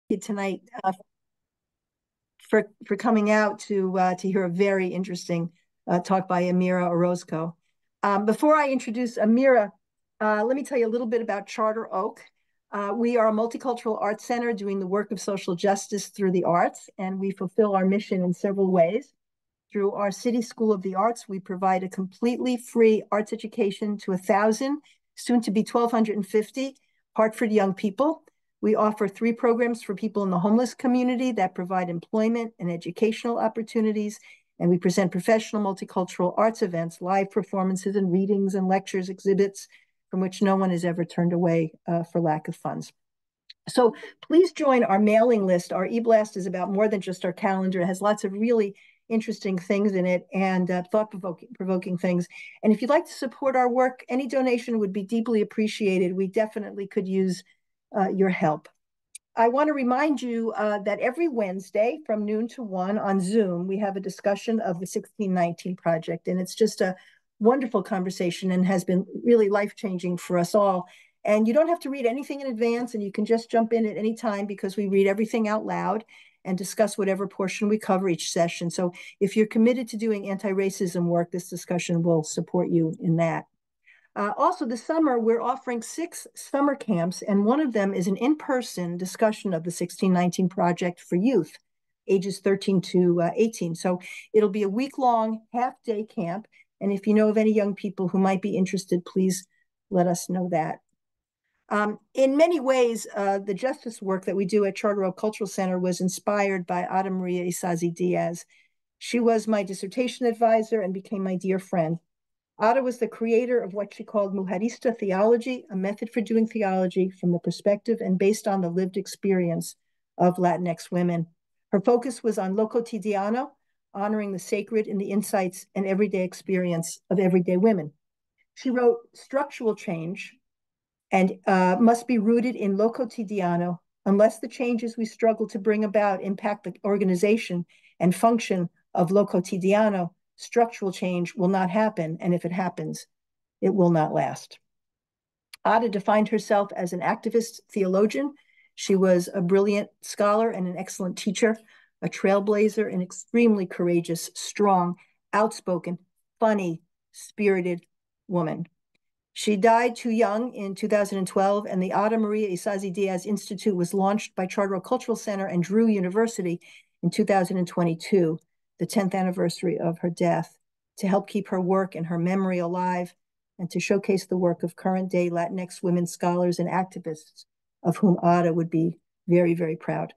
you tonight for coming out to hear a very interesting talk by Amirah Orozco. Before I introduce Amirah, let me tell you a little bit about Charter Oak. We are a multicultural arts center doing the work of social justice through the arts, and we fulfill our mission in several ways. Through our City School of the Arts, we provide a completely free arts education to 1,000, soon to be 1,250 Hartford young people. We offer 3 programs for people in the homeless community that provide employment and educational opportunities. And we present professional multicultural arts events, live performances and readings and lectures, exhibits from which no one is ever turned away for lack of funds. So please join our mailing list. Our e-blast is about more than just our calendar. It has lots of really interesting things in it and thought-provoking things. And if you'd like to support our work, any donation would be deeply appreciated. We definitely could use your help. I want to remind you that every Wednesday from noon to 1 on Zoom, we have a discussion of the 1619 Project. And it's just a wonderful conversation and has been really life-changing for us all. And you don't have to read anything in advance, and you can just jump in at any time because we read everything out loud and discuss whatever portion we cover each session. So if you're committed to doing anti-racism work, this discussion will support you in that. Also, this summer, we're offering 6 summer camps, and one of them is an in-person discussion of the 1619 Project for youth, ages 13 to 18. So it'll be a week-long, half-day camp, and if you know of any young people who might be interested, please let us know that. In many ways, the justice work that we do at Charter Oak Cultural Center was inspired by Maria Isasi-Díaz. She was my dissertation advisor and became my dear friend. Ada was the creator of what she called mujerista theology, a method for doing theology from the perspective and based on the lived experience of Latinx women. Her focus was on lo cotidiano, honoring the sacred in the insights and everyday experience of everyday women. She wrote, structural change and must be rooted in lo cotidiano unless the changes we struggle to bring about impact the organization and function of lo cotidiano. Structural change will not happen, and if it happens, it will not last. Ada defined herself as an activist theologian. She was a brilliant scholar and an excellent teacher, a trailblazer, an extremely courageous, strong, outspoken, funny, spirited woman. She died too young in 2012, and the Ada Maria Isasi-Díaz Institute was launched by Charter Oak Cultural Center and Drew University in 2022. The 10th anniversary of her death, to help keep her work and her memory alive and to showcase the work of current day Latinx women scholars and activists, of whom Ada would be very, very proud.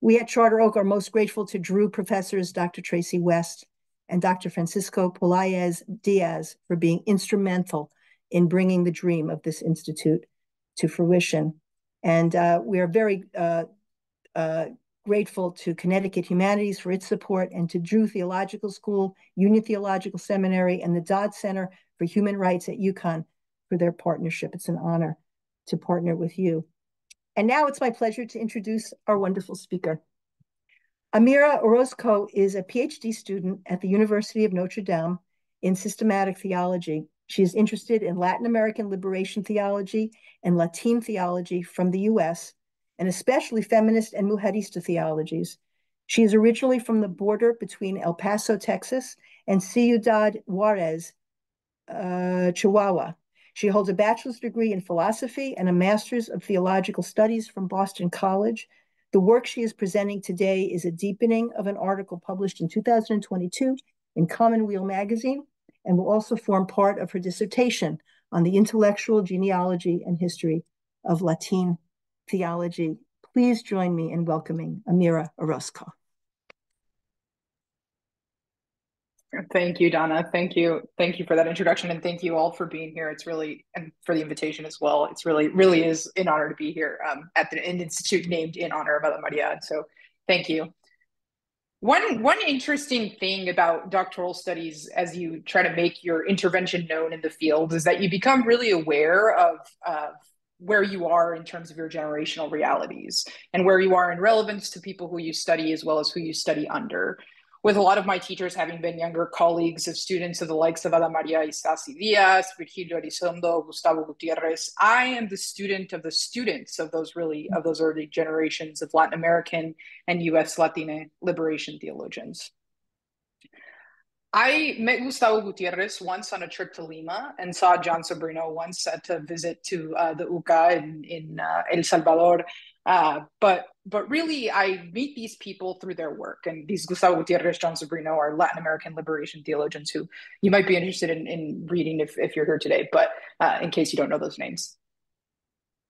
We at Charter Oak are most grateful to Drew professors Dr. Tracy West and Dr. Francisco Pelaez Diaz for being instrumental in bringing the dream of this institute to fruition. And we are very grateful to Connecticut Humanities for its support and to Drew Theological School, Union Theological Seminary, and the Dodd Center for Human Rights at UConn for their partnership. It's an honor to partner with you. And now it's my pleasure to introduce our wonderful speaker. Amirah Orozco is a PhD student at the University of Notre Dame in systematic theology. She is interested in Latin American liberation theology and Latin theology from the US, and especially feminist and mujerista theologies. She is originally from the border between El Paso, Texas, and Ciudad Juarez, Chihuahua. She holds a bachelor's degree in philosophy and a master's of theological studies from Boston College. The work she is presenting today is a deepening of an article published in 2022 in Commonweal magazine and will also form part of her dissertation on the intellectual genealogy and history of Latin theology. Please join me in welcoming Amirah Orozco. Thank you, Donna. Thank you. Thank you for that introduction, and thank you all for being here. It's really, and for the invitation as well. It's really is an honor to be here at an institute named in honor of Ada Maria. So thank you. One interesting thing about doctoral studies as you try to make your intervention known in the field is that you become really aware of where you are in terms of your generational realities and where you are in relevance to people who you study as well as who you study under. with a lot of my teachers having been younger colleagues of students of the likes of Maria Isasi-Díaz, Virgilio Elizondo, Gustavo Gutierrez, I am the student of the students of those early generations of Latin American and US Latina liberation theologians. I met Gustavo Gutierrez once on a trip to Lima and saw John Sobrino once at a visit to the UCA in El Salvador. But really, I meet these people through their work. And these Gustavo Gutierrez, John Sobrino are Latin American liberation theologians who you might be interested in reading if you're here today, but in case you don't know those names.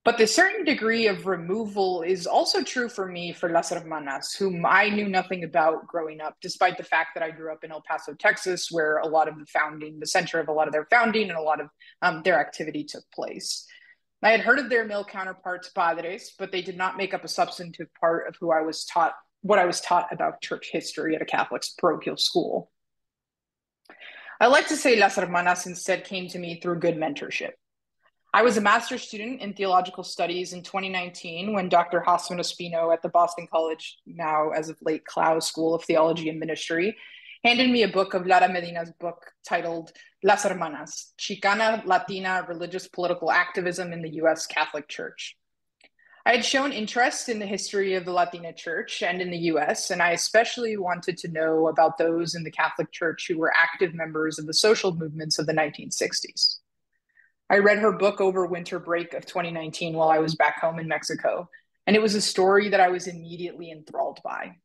But the certain degree of removal is also true for me for Las Hermanas, whom I knew nothing about growing up, despite the fact that I grew up in El Paso, Texas, where a lot of the center of a lot of their founding and a lot of their activity took place. I had heard of their male counterparts, padres, but they did not make up a substantive part of what I was taught about church history at a Catholic parochial school. I like to say Las Hermanas instead came to me through good mentorship. I was a master's student in theological studies in 2019 when Dr. Hassman Ospino at the Boston College, now as of late Clough School of Theology and Ministry, handed me a book of Lara Medina's book titled Las Hermanas, Chicana, Latina, Religious Political Activism in the US Catholic Church. I had shown interest in the history of the Latina Church and in the US, and I especially wanted to know about those in the Catholic Church who were active members of the social movements of the 1960s. I read her book over winter break of 2019 while I was back home in Mexico, and it was a story that I was immediately enthralled by.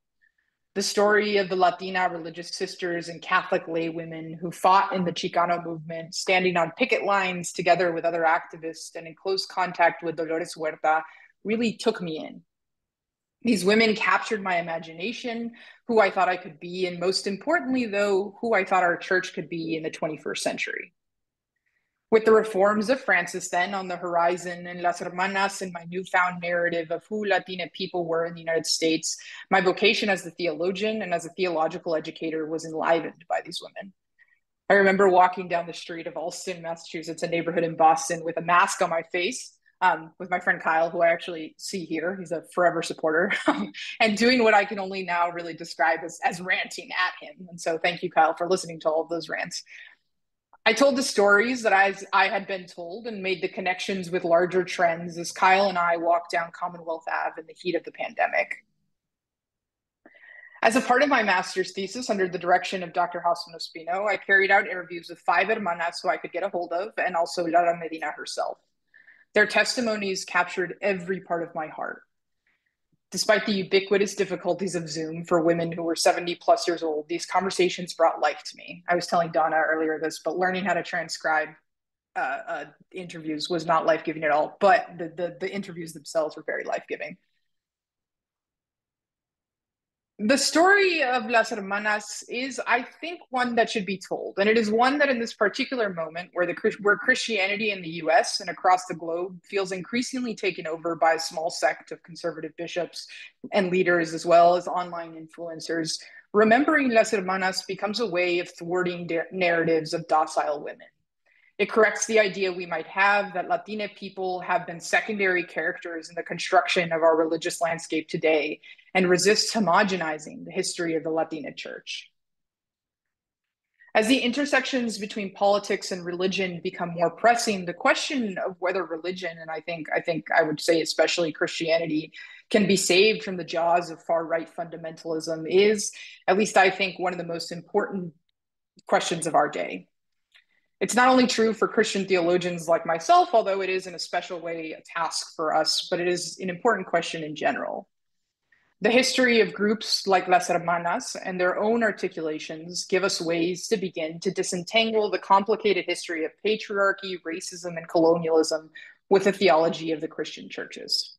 The story of the Latina religious sisters and Catholic lay women who fought in the Chicano movement, standing on picket lines together with other activists and in close contact with Dolores Huerta, really took me in. These women captured my imagination, who I thought I could be, and most importantly, though, who I thought our church could be in the 21st century. With the reforms of Francis then on the horizon and Las Hermanas and my newfound narrative of who Latina people were in the United States, my vocation as a theologian and as a theological educator was enlivened by these women. I remember walking down the street of Allston, Massachusetts, a neighborhood in Boston, with a mask on my face, with my friend Kyle, who I actually see here. He's a forever supporter, and doing what I can only now really describe as ranting at him. And so thank you, Kyle, for listening to all of those rants. I told the stories that I had been told and made the connections with larger trends as Kyle and I walked down Commonwealth Ave in the heat of the pandemic. As a part of my master's thesis under the direction of Dr. Hassman Ospino, I carried out interviews with 5 hermanas who I could get a hold of, and also Lara Medina herself. Their testimonies captured every part of my heart. Despite the ubiquitous difficulties of Zoom for women who were 70 plus years old, these conversations brought life to me. I was telling Donna earlier this, but learning how to transcribe interviews was not life-giving at all, but the interviews themselves were very life-giving. The story of Las Hermanas is, I think, one that should be told. And it is one that in this particular moment where Christianity in the US and across the globe feels increasingly taken over by a small sect of conservative bishops and leaders, as well as online influencers, remembering Las Hermanas becomes a way of thwarting narratives of docile women. It corrects the idea we might have that Latina people have been secondary characters in the construction of our religious landscape today and resists homogenizing the history of the Latina church. As the intersections between politics and religion become more pressing, the question of whether religion, and I think I would say especially Christianity, can be saved from the jaws of far-right fundamentalism is, at least I think, one of the most important questions of our day. It's not only true for Christian theologians like myself, although it is in a special way a task for us, but it is an important question in general. The history of groups like Las Hermanas and their own articulations give us ways to begin to disentangle the complicated history of patriarchy, racism, and colonialism with the theology of the Christian churches.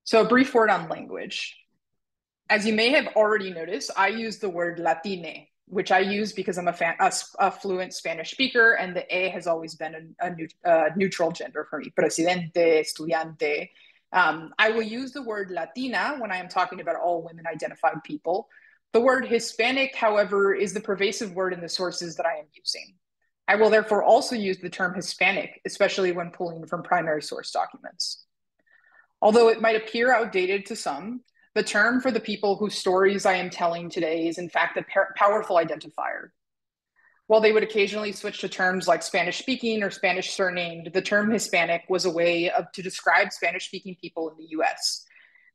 So a brief word on language. As you may have already noticed, I use the word Latine, which I use because I'm a fluent Spanish speaker, and the E has always been a neutral gender for me. Presidente, estudiante. I will use the word Latina when I am talking about all women-identified people. The word Hispanic, however, is the pervasive word in the sources that I am using. I will therefore also use the term Hispanic, especially when pulling from primary source documents. Although it might appear outdated to some, The term for the people whose stories I am telling today is in fact a powerful identifier. While they would occasionally switch to terms like Spanish speaking or Spanish surnamed, the term Hispanic was a way to describe Spanish speaking people in the US.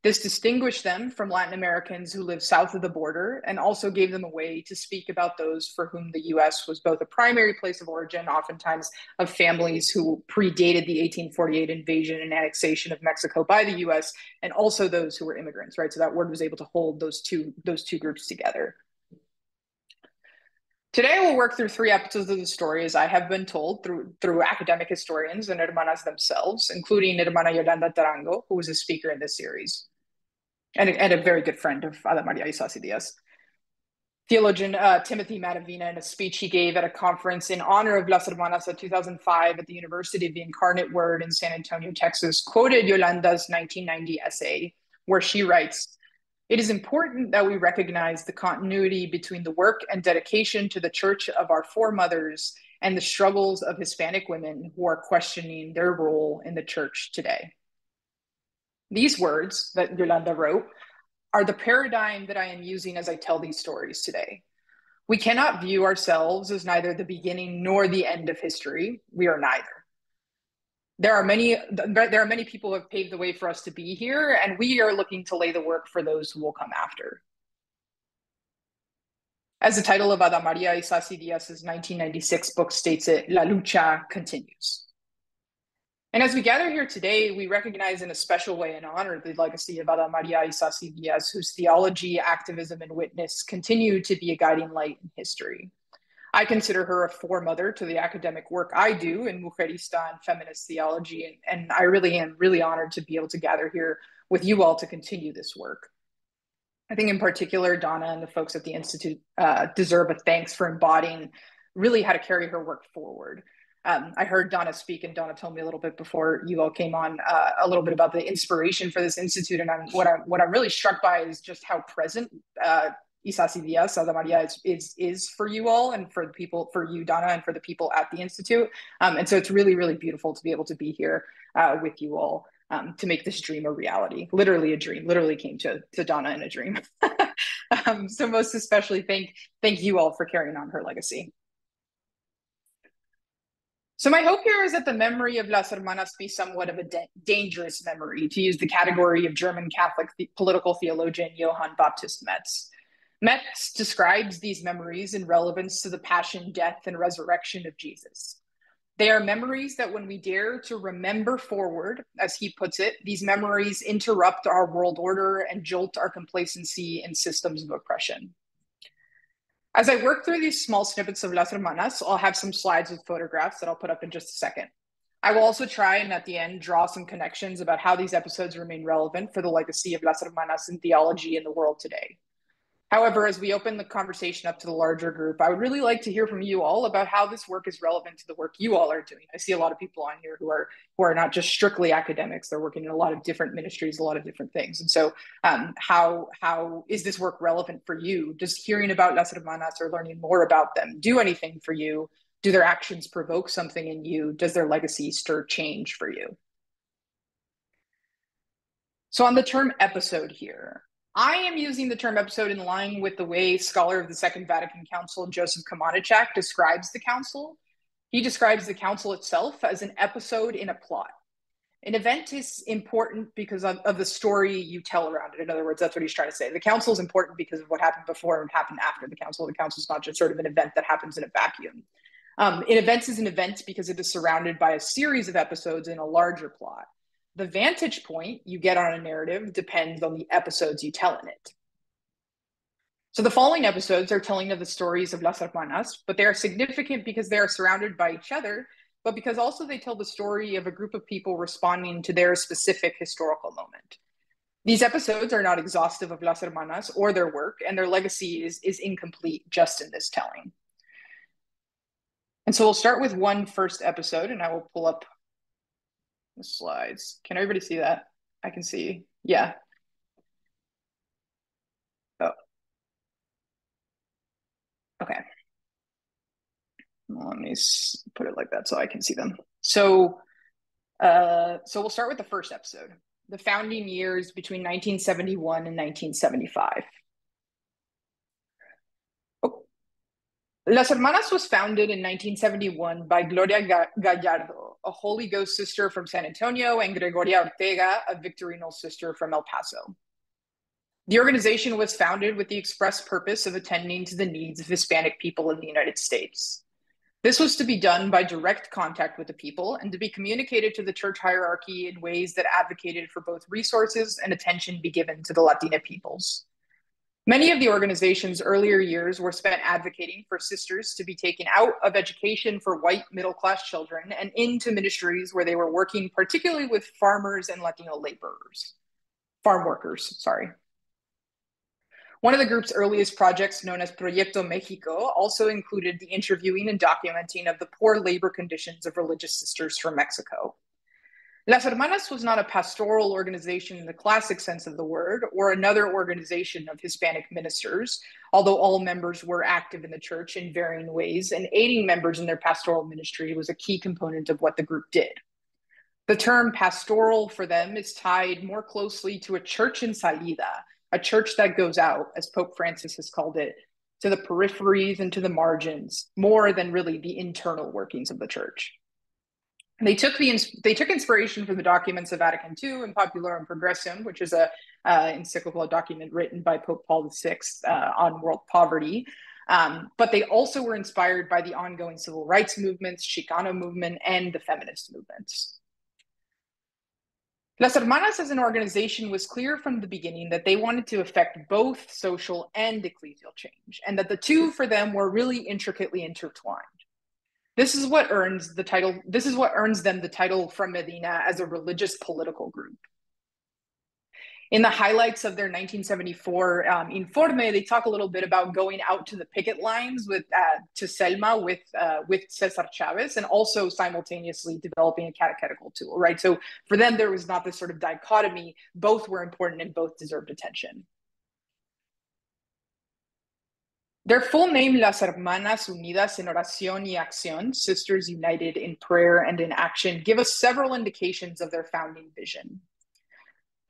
This distinguished them from Latin Americans who lived south of the border and also gave them a way to speak about those for whom the US was both a primary place of origin, oftentimes of families who predated the 1848 invasion and annexation of Mexico by the US, and also those who were immigrants, right? So that word was able to hold those two groups together. Today, we'll work through 3 episodes of the story, as I have been told, through academic historians and hermanas themselves, including Hermana Yolanda Tarango, who was a speaker in this series, and a very good friend of Maria Isasi-Díaz. Theologian Timothy Matavina, in a speech he gave at a conference in honor of Las Hermanas in 2005 at the University of the Incarnate Word in San Antonio, Texas, quoted Yolanda's 1990 essay, where she writes, "It is important that we recognize the continuity between the work and dedication to the Church of our foremothers and the struggles of Hispanic women who are questioning their role in the Church today." These words that Yolanda wrote are the paradigm that I am using as I tell these stories today. We cannot view ourselves as neither the beginning nor the end of history. We are neither. There are many people who have paved the way for us to be here, and we are looking to lay the work for those who will come after. As the title of Maria Isasi-Díaz's 1996 book states it, La lucha continues. And as we gather here today, we recognize in a special way and honor the legacy of Maria Isasi-Díaz, whose theology, activism, and witness continue to be a guiding light in history. I consider her a foremother to the academic work I do in Mujerista and feminist theology, and I really am honored to be able to gather here with you all to continue this work. I think in particular, Donna and the folks at the Institute deserve a thanks for embodying really how to carry her work forward. I heard Donna speak, and Donna told me a little bit before you all came on a little bit about the inspiration for this institute, and what I'm really struck by is just how present Isasi-Diaz, Maria is for you all, and for the people, for you, Donna, and for the people at the Institute. And so it's really, really beautiful to be able to be here with you all to make this dream a reality. Literally a dream, literally came to Donna in a dream. So most especially thank you all for carrying on her legacy. So my hope here is that the memory of Las Hermanas be somewhat of a dangerous memory, to use the category of German Catholic political theologian Johann Baptist Metz. Metz describes these memories in relevance to the passion, death, and resurrection of Jesus. They are memories that when we dare to remember forward, as he puts it, these memories interrupt our world order and jolt our complacency in systems of oppression. As I work through these small snippets of Las Hermanas, I'll have some slides with photographs that I'll put up in just a second. I will also try and at the end draw some connections about how these episodes remain relevant for the legacy of Las Hermanas in theology in the world today. However, as we open the conversation up to the larger group, I would really like to hear from you all about how this work is relevant to the work you all are doing. I see a lot of people on here who are not just strictly academics. They're working in a lot of different ministries, a lot of different things. And so how is this work relevant for you? Does hearing about Las Hermanas or learning more about them do anything for you? Do their actions provoke something in you? Does their legacy stir change for you? So on the term episode here, I am using the term episode in line with the way scholar of the Second Vatican Council, Joseph Komonachak, describes the council. He describes the council itself as an episode in a plot. An event is important because of the story you tell around it. In other words, that's what he's trying to say. The council is important because of what happened before and happened after the council. The council is not just sort of an event that happens in a vacuum. An event is an event because it is surrounded by a series of episodes in a larger plot. The vantage point you get on a narrative depends on the episodes you tell in it. So the following episodes are telling of the stories of Las Hermanas, but they are significant because they are surrounded by each other, but because also they tell the story of a group of people responding to their specific historical moment. These episodes are not exhaustive of Las Hermanas or their work, and their legacy is incomplete just in this telling. And so we'll start with one first episode, and I will pull up the slides. Can everybody see that? I can see. Yeah. Oh. Okay. Let me put it like that so I can see them. So we'll start with the first episode. the founding years between 1971 and 1975. Las Hermanas was founded in 1971 by Gloria Gallardo, a Holy Ghost sister from San Antonio, and Gregoria Ortega, a Victorinal sister from El Paso. The organization was founded with the express purpose of attending to the needs of Hispanic people in the United States. This was to be done by direct contact with the people and to be communicated to the church hierarchy in ways that advocated for both resources and attention be given to the Latina peoples. Many of the organization's earlier years were spent advocating for sisters to be taken out of education for white middle-class children and into ministries where they were working particularly with farmers and Latino farm workers, sorry. One of the group's earliest projects, known as Proyecto Mexico, also included the interviewing and documenting of the poor labor conditions of religious sisters from Mexico. Las Hermanas was not a pastoral organization in the classic sense of the word, or another organization of Hispanic ministers, although all members were active in the church in varying ways, and aiding members in their pastoral ministry was a key component of what the group did. The term pastoral for them is tied more closely to a church in salida, a church that goes out, as Pope Francis has called it, to the peripheries and to the margins, more than really the internal workings of the church. They took inspiration from the documents of Vatican II and Popularum Progressum, which is a encyclical document written by Pope Paul VI on world poverty. But they also were inspired by the ongoing civil rights movements, Chicana movement, and the feminist movements. Las Hermanas as an organization was clear from the beginning that they wanted to affect both social and ecclesial change, and that the two for them were really intricately intertwined. This is what earns them the title from Medina as a religious political group. In the highlights of their 1974 informe, they talk a little bit about going out to the picket lines to Selma with Cesar Chavez, and also simultaneously developing a catechetical tool, right? So for them, there was not this sort of dichotomy. Both were important and both deserved attention. Their full name, Las Hermanas Unidas en Oración y Acción, Sisters United in Prayer and in Action, give us several indications of their founding vision.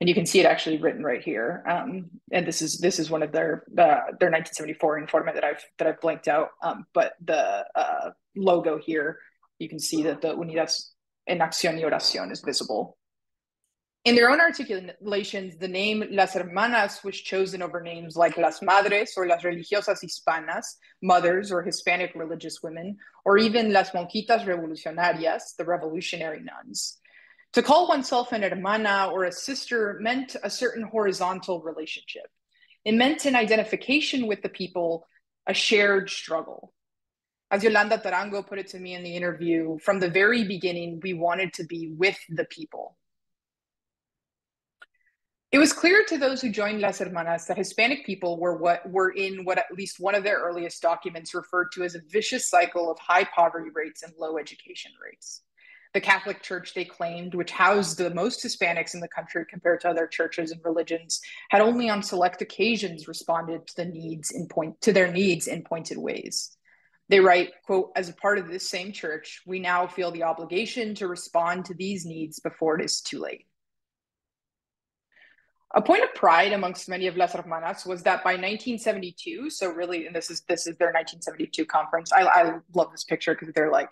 And you can see it actually written right here. And this is one of their 1974 informe that I've blanked out. But the logo here, you can see that the Unidas en Acción y Oración is visible. In their own articulations, the name Las Hermanas was chosen over names like Las Madres or Las Religiosas Hispanas, mothers or Hispanic religious women, or even Las Monjitas Revolucionarias, the revolutionary nuns. To call oneself an hermana or a sister meant a certain horizontal relationship. It meant an identification with the people, a shared struggle. As Yolanda Tarango put it to me in the interview, from the very beginning, we wanted to be with the people. It was clear to those who joined Las Hermanas that Hispanic people were in what at least one of their earliest documents referred to as a vicious cycle of high poverty rates and low education rates. The Catholic Church, they claimed, which housed the most Hispanics in the country compared to other churches and religions, had only on select occasions responded to their needs in pointed ways. They write, quote, "As a part of this same church, we now feel the obligation to respond to these needs before it is too late." A point of pride amongst many of Las Hermanas was that by 1972, so really, and this is their 1972 conference. I love this picture because they're like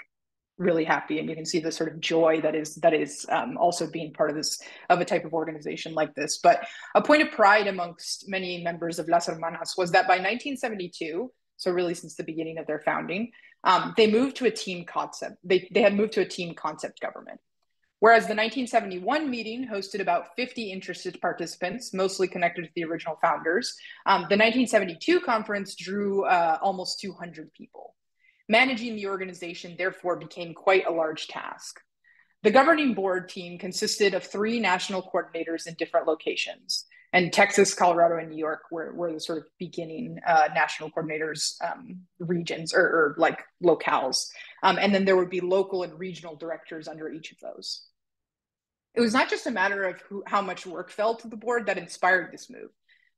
really happy, and you can see the sort of joy that is also being part of a type of organization like this. But a point of pride amongst many members of Las Hermanas was that by 1972, so really since the beginning of their founding, they moved to a team concept. They had moved to a team concept government. Whereas the 1971 meeting hosted about 50 interested participants, mostly connected to the original founders, the 1972 conference drew almost 200 people. Managing the organization, therefore, became quite a large task. The governing board team consisted of 3 national coordinators in different locations, and Texas, Colorado, and New York were the sort of beginning national coordinators regions or like locales. And then there would be local and regional directors under each of those. It was not just a matter of how much work fell to the board that inspired this move.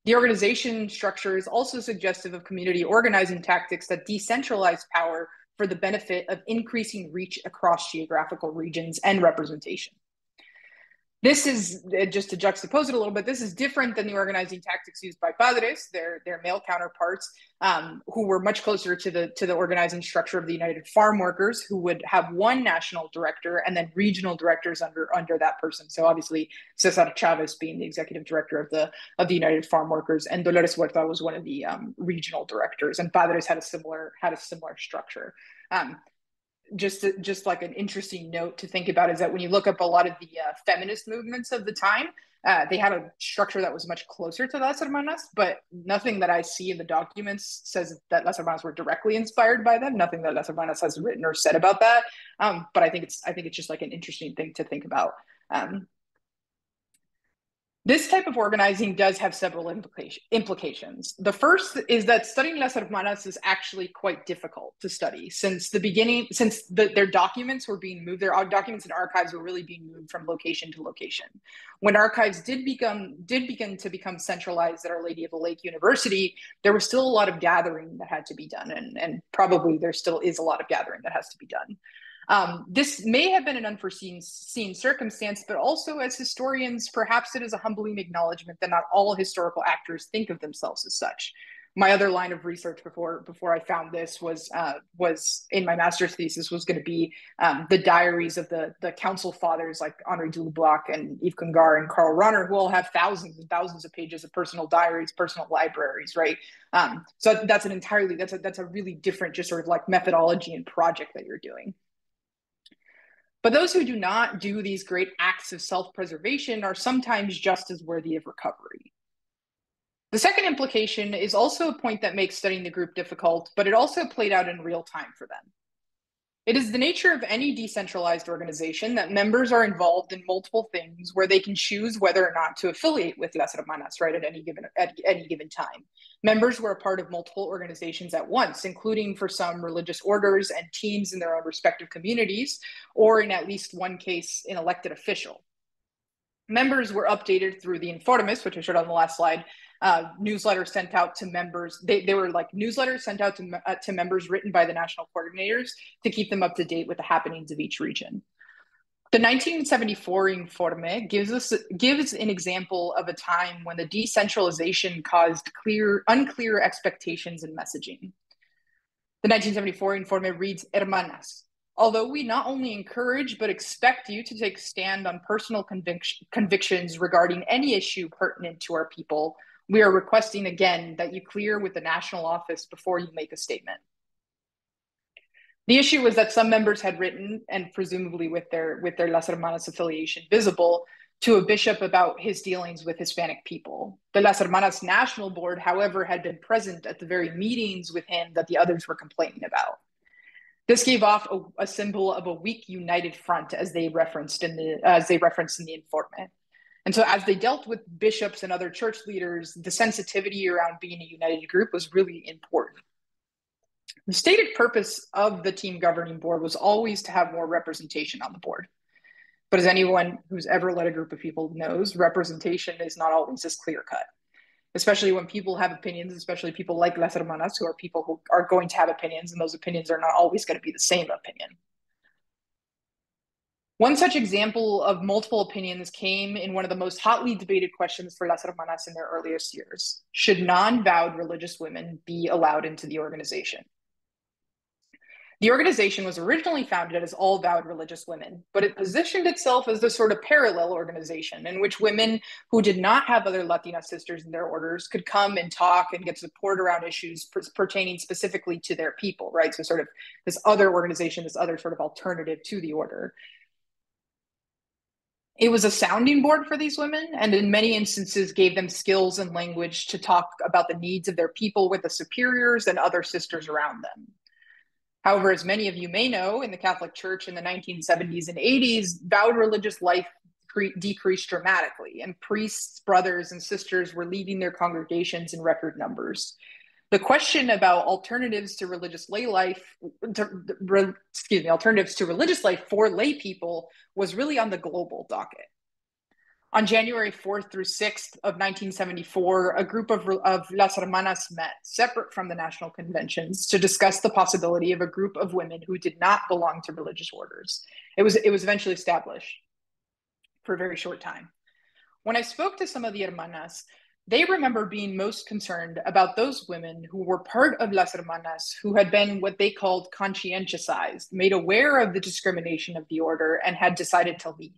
The organization structure is also suggestive of community organizing tactics that decentralize power for the benefit of increasing reach across geographical regions and representation. This is, just to juxtapose it a little bit, this is different than the organizing tactics used by padres, their male counterparts, who were much closer to the organizing structure of the United Farm Workers, who would have one national director and then regional directors under that person. So obviously Cesar Chavez being the executive director of the United Farm Workers, and Dolores Huerta was one of the regional directors, and padres had a similar structure. Just like an interesting note to think about is that when you look up a lot of the feminist movements of the time, they had a structure that was much closer to Las Hermanas, but nothing that I see in the documents says that Las Hermanas were directly inspired by them. Nothing that Las Hermanas has written or said about that. But I think it's just like an interesting thing to think about. This type of organizing does have several implications. The first is that studying Las Hermanas is actually quite difficult to study since their documents were being moved, their documents and archives were really being moved from location to location. When archives did begin to become centralized at Our Lady of the Lake University, there was still a lot of gathering that had to be done, and probably there still is a lot of gathering that has to be done. This may have been an unforeseen circumstance, but also as historians, perhaps it is a humbling acknowledgement that not all historical actors think of themselves as such. My other line of research before I found this was in my master's thesis was going to be the diaries of the council fathers like Henri de Lubac and Yves Congar and Karl Rahner, who all have thousands and thousands of pages of personal diaries, personal libraries, right? So that's a really different just sort of like methodology and project that you're doing. But those who do not do these great acts of self-preservation are sometimes just as worthy of recovery. The second implication is also a point that makes studying the group difficult, but it also played out in real time for them. It is the nature of any decentralized organization that members are involved in multiple things where they can choose whether or not to affiliate with Las Hermanas, right, at any given time. Members were a part of multiple organizations at once, including for some religious orders and teams in their own respective communities, or in at least one case, an elected official. Members were updated through the Informes, which I showed on the last slide, newsletters sent out to members. They were like newsletters sent out to members written by the national coordinators to keep them up to date with the happenings of each region. The 1974 Informe gives an example of a time when the decentralization caused unclear expectations and messaging. The 1974 Informe reads, Hermanas, although we not only encourage but expect you to take stand on personal convictions regarding any issue pertinent to our people, we are requesting again that you clear with the national office before you make a statement. The issue was that some members had written, and presumably with their Las Hermanas affiliation visible, to a bishop about his dealings with Hispanic people. The Las Hermanas National Board, however, had been present at the very meetings with him that the others were complaining about. This gave off a symbol of a weak united front, as they referenced in the Informe. And so as they dealt with bishops and other church leaders, the sensitivity around being a united group was really important. The stated purpose of the team governing board was always to have more representation on the board. But as anyone who's ever led a group of people knows, representation is not always as clear-cut, especially when people have opinions, especially people like Las Hermanas, who are people who are going to have opinions, and those opinions are not always going to be the same opinion. One such example of multiple opinions came in one of the most hotly debated questions for Las Hermanas in their earliest years. Should non-vowed religious women be allowed into the organization? The organization was originally founded as all vowed religious women, but it positioned itself as the sort of parallel organization in which women who did not have other Latina sisters in their orders could come and talk and get support around issues pertaining specifically to their people, right? So sort of this other organization, this other sort of alternative to the order. It was a sounding board for these women, and in many instances gave them skills and language to talk about the needs of their people with the superiors and other sisters around them. However, as many of you may know, in the Catholic Church in the 1970s and 80s, vowed religious life decreased dramatically, and priests, brothers, and sisters were leaving their congregations in record numbers. The question about alternatives to religious life for lay people was really on the global docket. On January 4th through 6th of 1974, a group of Las Hermanas met, separate from the national conventions, to discuss the possibility of a group of women who did not belong to religious orders. It was eventually established. for a very short time. When I spoke to some of the hermanas, they remember being most concerned about those women who were part of Las Hermanas who had been what they called conscientiousized, made aware of the discrimination of the order, and had decided to leave.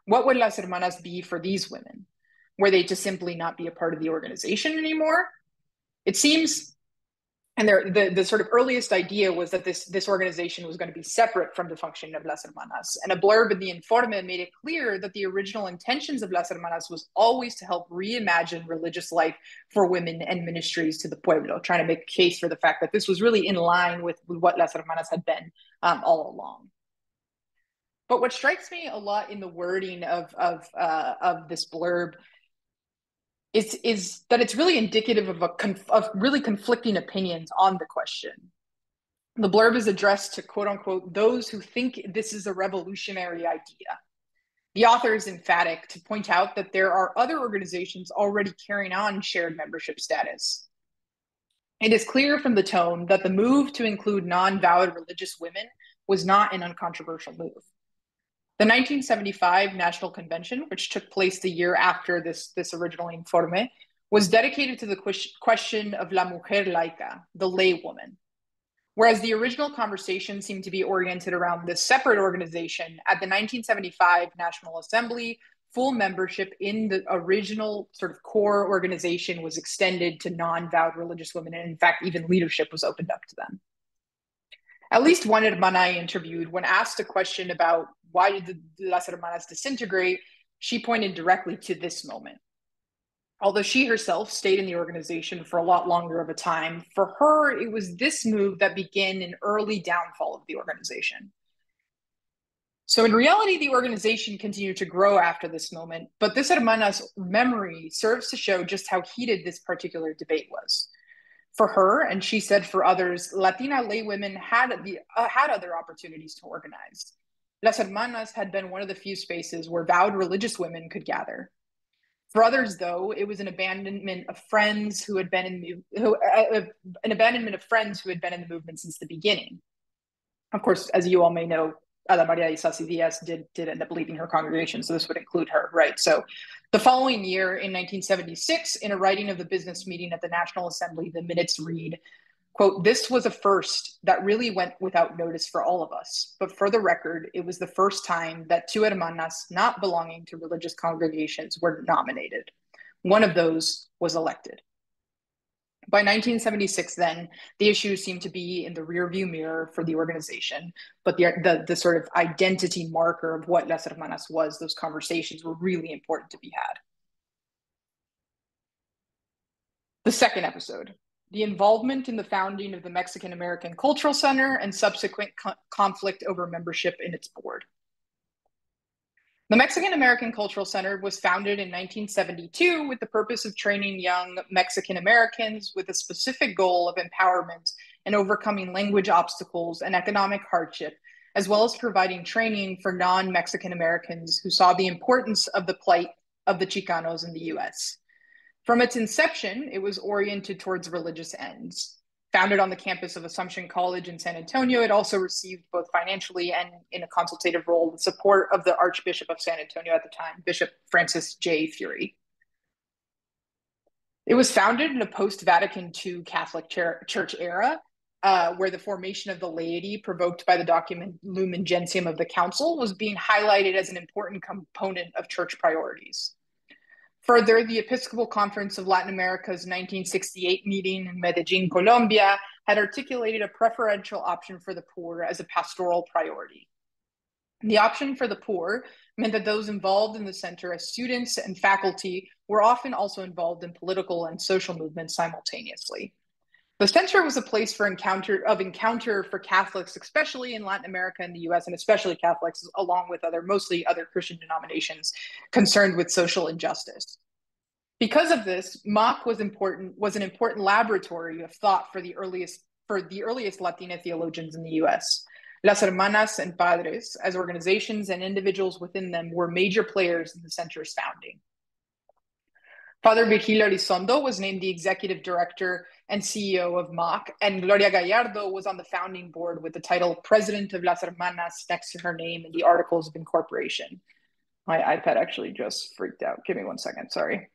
What would Las Hermanas be for these women? Were they to simply not be a part of the organization anymore? It seems, and the sort of earliest idea was that this organization was going to be separate from the function of Las Hermanas. And a blurb in the Informe made it clear that the original intentions of Las Hermanas was always to help reimagine religious life for women and ministries to the pueblo, trying to make a case for the fact that this was really in line with what Las Hermanas had been all along. But what strikes me a lot in the wording of this blurb is that it's really indicative of really conflicting opinions on the question. The blurb is addressed to, quote unquote, those who think this is a revolutionary idea. The author is emphatic to point out that there are other organizations already carrying on shared membership status. It is clear from the tone that the move to include non-vowed religious women was not an uncontroversial move. The 1975 National Convention, which took place the year after this original Informe, was dedicated to the question of la mujer laica, the lay woman. Whereas the original conversation seemed to be oriented around this separate organization, at the 1975 National Assembly, full membership in the original sort of core organization was extended to non-vowed religious women, and in fact, even leadership was opened up to them. At least one hermana I interviewed, when asked a question about why did the Las Hermanas disintegrate, she pointed directly to this moment. Although she herself stayed in the organization for a lot longer of a time, for her, it was this move that began an early downfall of the organization. So in reality, the organization continued to grow after this moment, but this hermana's memory serves to show just how heated this particular debate was. For her, and she said for others, Latina lay women had other opportunities to organize. Las Hermanas had been one of the few spaces where vowed religious women could gather. For others, though, it was an abandonment of friends who had been in the movement since the beginning. Of course, as you all may know, Maria Isasi-Díaz did end up leaving her congregation, so this would include her, right? So the following year, in 1976, in a writing of the business meeting at the National Assembly, the minutes read, quote, "This was a first that really went without notice for all of us. But for the record, it was the first time that two hermanas not belonging to religious congregations were nominated. One of those was elected." By 1976, then, the issue seemed to be in the rearview mirror for the organization, but the sort of identity marker of what Las Hermanas was, those conversations were really important to be had. The second episode, the involvement in the founding of the Mexican American Cultural Center and subsequent conflict over membership in its board. The Mexican American Cultural Center was founded in 1972 with the purpose of training young Mexican Americans with a specific goal of empowerment and overcoming language obstacles and economic hardship, as well as providing training for non-Mexican Americans who saw the importance of the plight of the Chicanos in the US. From its inception, it was oriented towards religious ends. Founded on the campus of Assumption College in San Antonio, it also received both financially and in a consultative role the support of the Archbishop of San Antonio at the time, Bishop Francis J. Fury. It was founded in a post-Vatican II Catholic Church era, where the formation of the laity provoked by the document Lumen Gentium of the Council was being highlighted as an important component of church priorities. Further, the Episcopal Conference of Latin America's 1968 meeting in Medellin, Colombia, had articulated a preferential option for the poor as a pastoral priority. The option for the poor meant that those involved in the center as students and faculty were often also involved in political and social movements simultaneously. The center was a place for encounter for Catholics, especially in Latin America and the US, and especially Catholics, along with mostly other Christian denominations concerned with social injustice. Because of this, MAC was an important laboratory of thought for the earliest Latina theologians in the US. Las Hermanas and Padres, as organizations and individuals within them, were major players in the center's founding. Father Virgilio Elizondo was named the executive director and CEO of MAC, and Gloria Gallardo was on the founding board with the title President of Las Hermanas next to her name in the Articles of Incorporation. My iPad actually just freaked out. Give me 1 second. Sorry.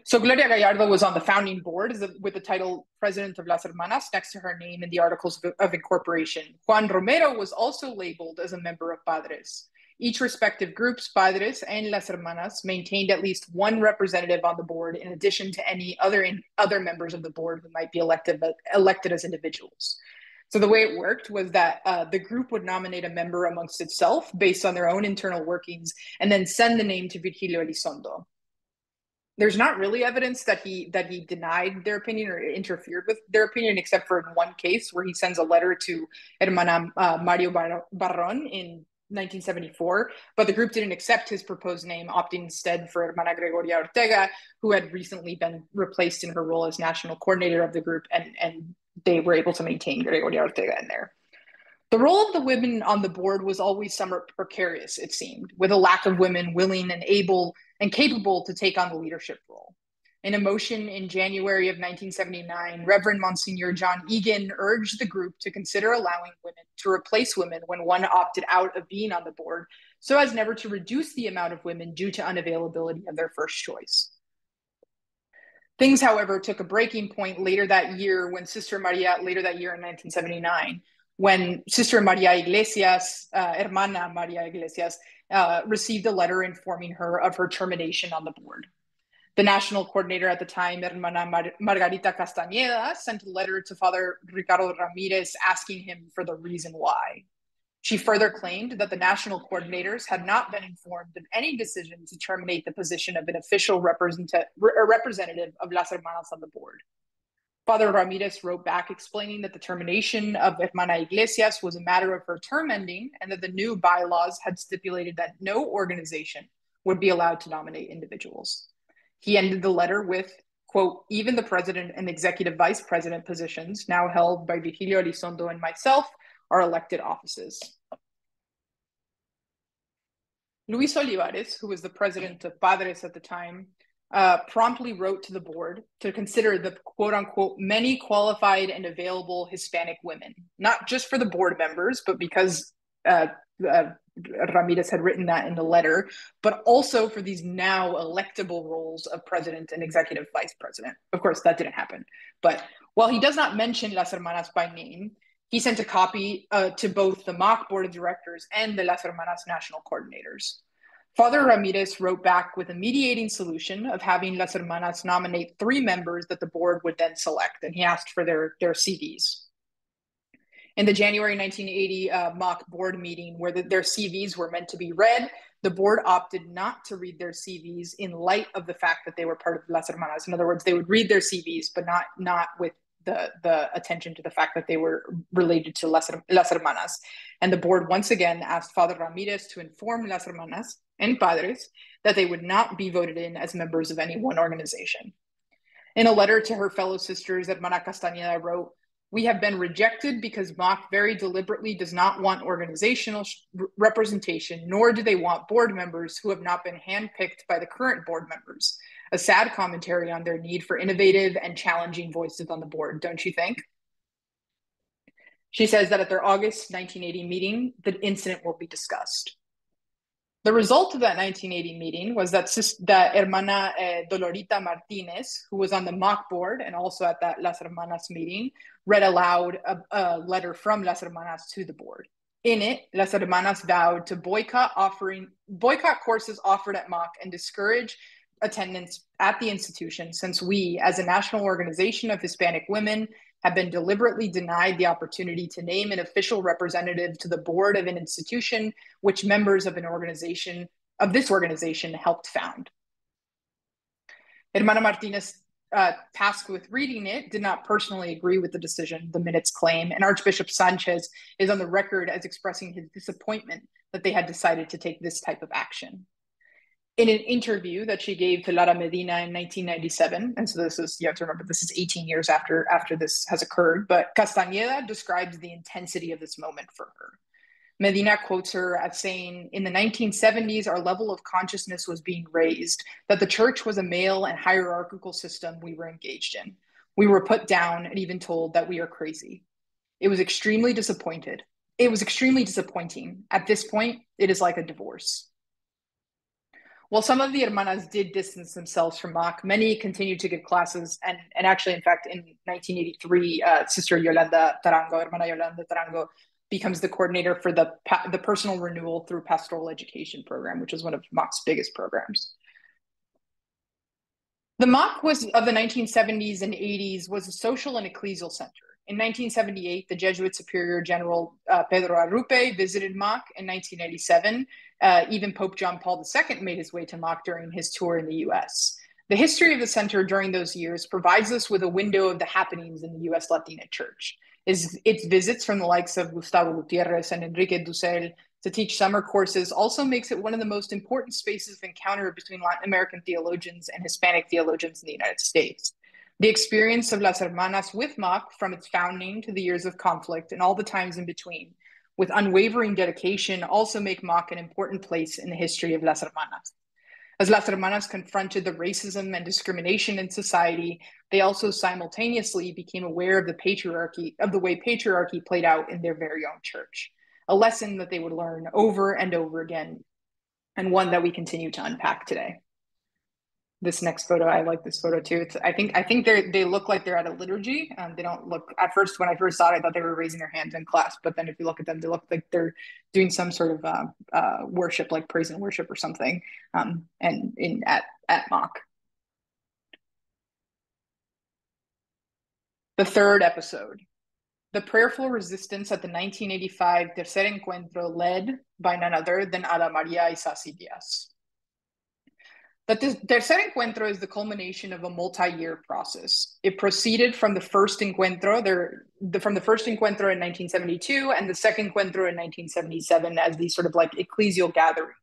So Gloria Gallardo was on the founding board with the title President of Las Hermanas next to her name in the Articles of Incorporation. Juan Romero was also labeled as a member of Padres. Each respective groups, Padres and Las Hermanas, maintained at least one representative on the board in addition to any other members of the board who might be elected as individuals. So the way it worked was that the group would nominate a member amongst itself based on their own internal workings and then send the name to Virgilio Elizondo. There's not really evidence that he denied their opinion or interfered with their opinion, except for in one case where he sends a letter to Hermana Mario Barron in 1974, but the group didn't accept his proposed name, opting instead for Hermana Gregoria Ortega, who had recently been replaced in her role as national coordinator of the group, and they were able to maintain Gregoria Ortega in there. The role of the women on the board was always somewhat precarious, it seemed, with a lack of women willing and able and capable to take on the leadership role. In a motion in January of 1979, Reverend Monsignor John Egan urged the group to consider allowing women to replace women when one opted out of being on the board, so as never to reduce the amount of women due to unavailability of their first choice. Things, however, took a breaking point later that year in 1979, when Sister Maria Iglesias, Hermana Maria Iglesias, received a letter informing her of her termination on the board. The national coordinator at the time, Hermana Margarita Castañeda, sent a letter to Father Ricardo Ramirez asking him for the reason why. She further claimed that the national coordinators had not been informed of any decision to terminate the position of an official representative of Las Hermanas on the board. Father Ramirez wrote back explaining that the termination of Hermana Iglesias was a matter of her term ending and that the new bylaws had stipulated that no organization would be allowed to nominate individuals. He ended the letter with, quote, even the president and executive vice president positions now held by Virgilio Elizondo and myself are elected offices. Luis Olivares, who was the president of Padres at the time, promptly wrote to the board to consider the quote unquote many qualified and available Hispanic women, not just for the board members, but because Ramirez had written that in the letter, but also for these now electable roles of president and executive vice president. Of course, that didn't happen. But while he does not mention Las Hermanas by name, he sent a copy to both the MAC board of directors and the Las Hermanas national coordinators. Father Ramirez wrote back with a mediating solution of having Las Hermanas nominate 3 members that the board would then select, and he asked for their CVs. In the January 1980 MAC board meeting where their CVs were meant to be read, the board opted not to read their CVs in light of the fact that they were part of Las Hermanas. In other words, they would read their CVs, but not with the attention to the fact that they were related to Las Hermanas. And the board once again asked Father Ramirez to inform Las Hermanas and Padres that they would not be voted in as members of any one organization. In a letter to her fellow sisters, Hermana Castañeda wrote, we have been rejected because MAC very deliberately does not want organizational representation, nor do they want board members who have not been handpicked by the current board members. A sad commentary on their need for innovative and challenging voices on the board, don't you think? She says that at their August 1980 meeting, the incident will be discussed. The result of that 1980 meeting was that Hermana Dolorita Martinez, who was on the MAC board and also at that Las Hermanas meeting, read aloud a letter from Las Hermanas to the board. In it, Las Hermanas vowed to boycott courses offered at MAC and discourage attendance at the institution, since we, as a national organization of Hispanic women, have been deliberately denied the opportunity to name an official representative to the board of an institution which members of this organization helped found. Hermana Martinez, tasked with reading it, did not personally agree with the decision, the minutes claim, and Archbishop Sanchez is on the record as expressing his disappointment that they had decided to take this type of action. In an interview that she gave to Lara Medina in 1997, and so this is, you have to remember, this is 18 years after this has occurred, but Castañeda describes the intensity of this moment for her. Medina quotes her as saying, in the 1970s, our level of consciousness was being raised, that the church was a male and hierarchical system we were engaged in. We were put down and even told that we are crazy. It was extremely disappointed. It was extremely disappointing. At this point, it is like a divorce. While some of the hermanas did distance themselves from MAC, many continued to give classes. And actually, in fact, in 1983, Sister Yolanda Tarango, Hermana Yolanda Tarango, becomes the coordinator for the personal renewal through pastoral education program, which is one of MAC's biggest programs. The MAC was of the 1970s and 80s was a social and ecclesial center. In 1978, the Jesuit Superior General Pedro Arrupe visited MAC. In 1987, even Pope John Paul II made his way to MAC during his tour in the US. The history of the center during those years provides us with a window of the happenings in the US Latina Church. Its visits from the likes of Gustavo Gutierrez and Enrique Dussel to teach summer courses also makes it one of the most important spaces of encounter between Latin American theologians and Hispanic theologians in the United States. The experience of Las Hermanas with MAC from its founding to the years of conflict and all the times in between, with unwavering dedication, also make MAC an important place in the history of Las Hermanas. As Las Hermanas confronted the racism and discrimination in society, they also simultaneously became aware of the way patriarchy played out in their very own church. A lesson that they would learn over and over again, and one that we continue to unpack today. This next photo, I like this photo too. I think they look like they're at a liturgy. They don't look, at first, when I first saw it, I thought they were raising their hands in class. But then if you look at them, they look like they're doing some sort of worship, like praise and worship or something, and at MAC. The third episode, the prayerful resistance at the 1985 Tercer Encuentro, led by none other than Maria Isasi-Díaz. The Tercer Encuentro is the culmination of a multi-year process. It proceeded from the first encuentro, from the first encuentro in 1972 and the second encuentro in 1977 as these sort of like ecclesial gatherings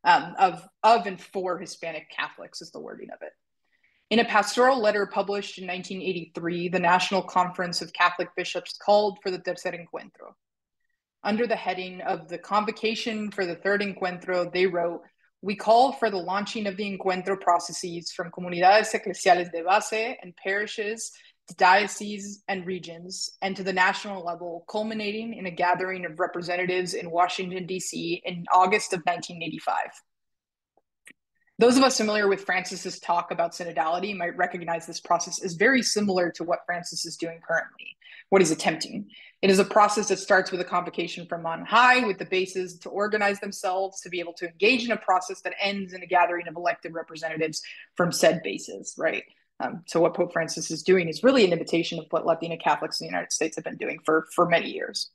of and for Hispanic Catholics is the wording of it. In a pastoral letter published in 1983, the National Conference of Catholic Bishops called for the Tercer Encuentro. Under the heading of the convocation for the third encuentro, they wrote, "We call for the launching of the encuentro processes from comunidades eclesiales de base and parishes to dioceses and regions, and to the national level, culminating in a gathering of representatives in Washington, D.C. in August of 1985. Those of us familiar with Francis's talk about synodality might recognize this process as very similar to what Francis is doing currently, what he's attempting. It is a process that starts with a convocation from on high, with the bases to organize themselves, to be able to engage in a process that ends in a gathering of elected representatives from said bases, right? So what Pope Francis is doing is really an imitation of what Latina Catholics in the United States have been doing for many years.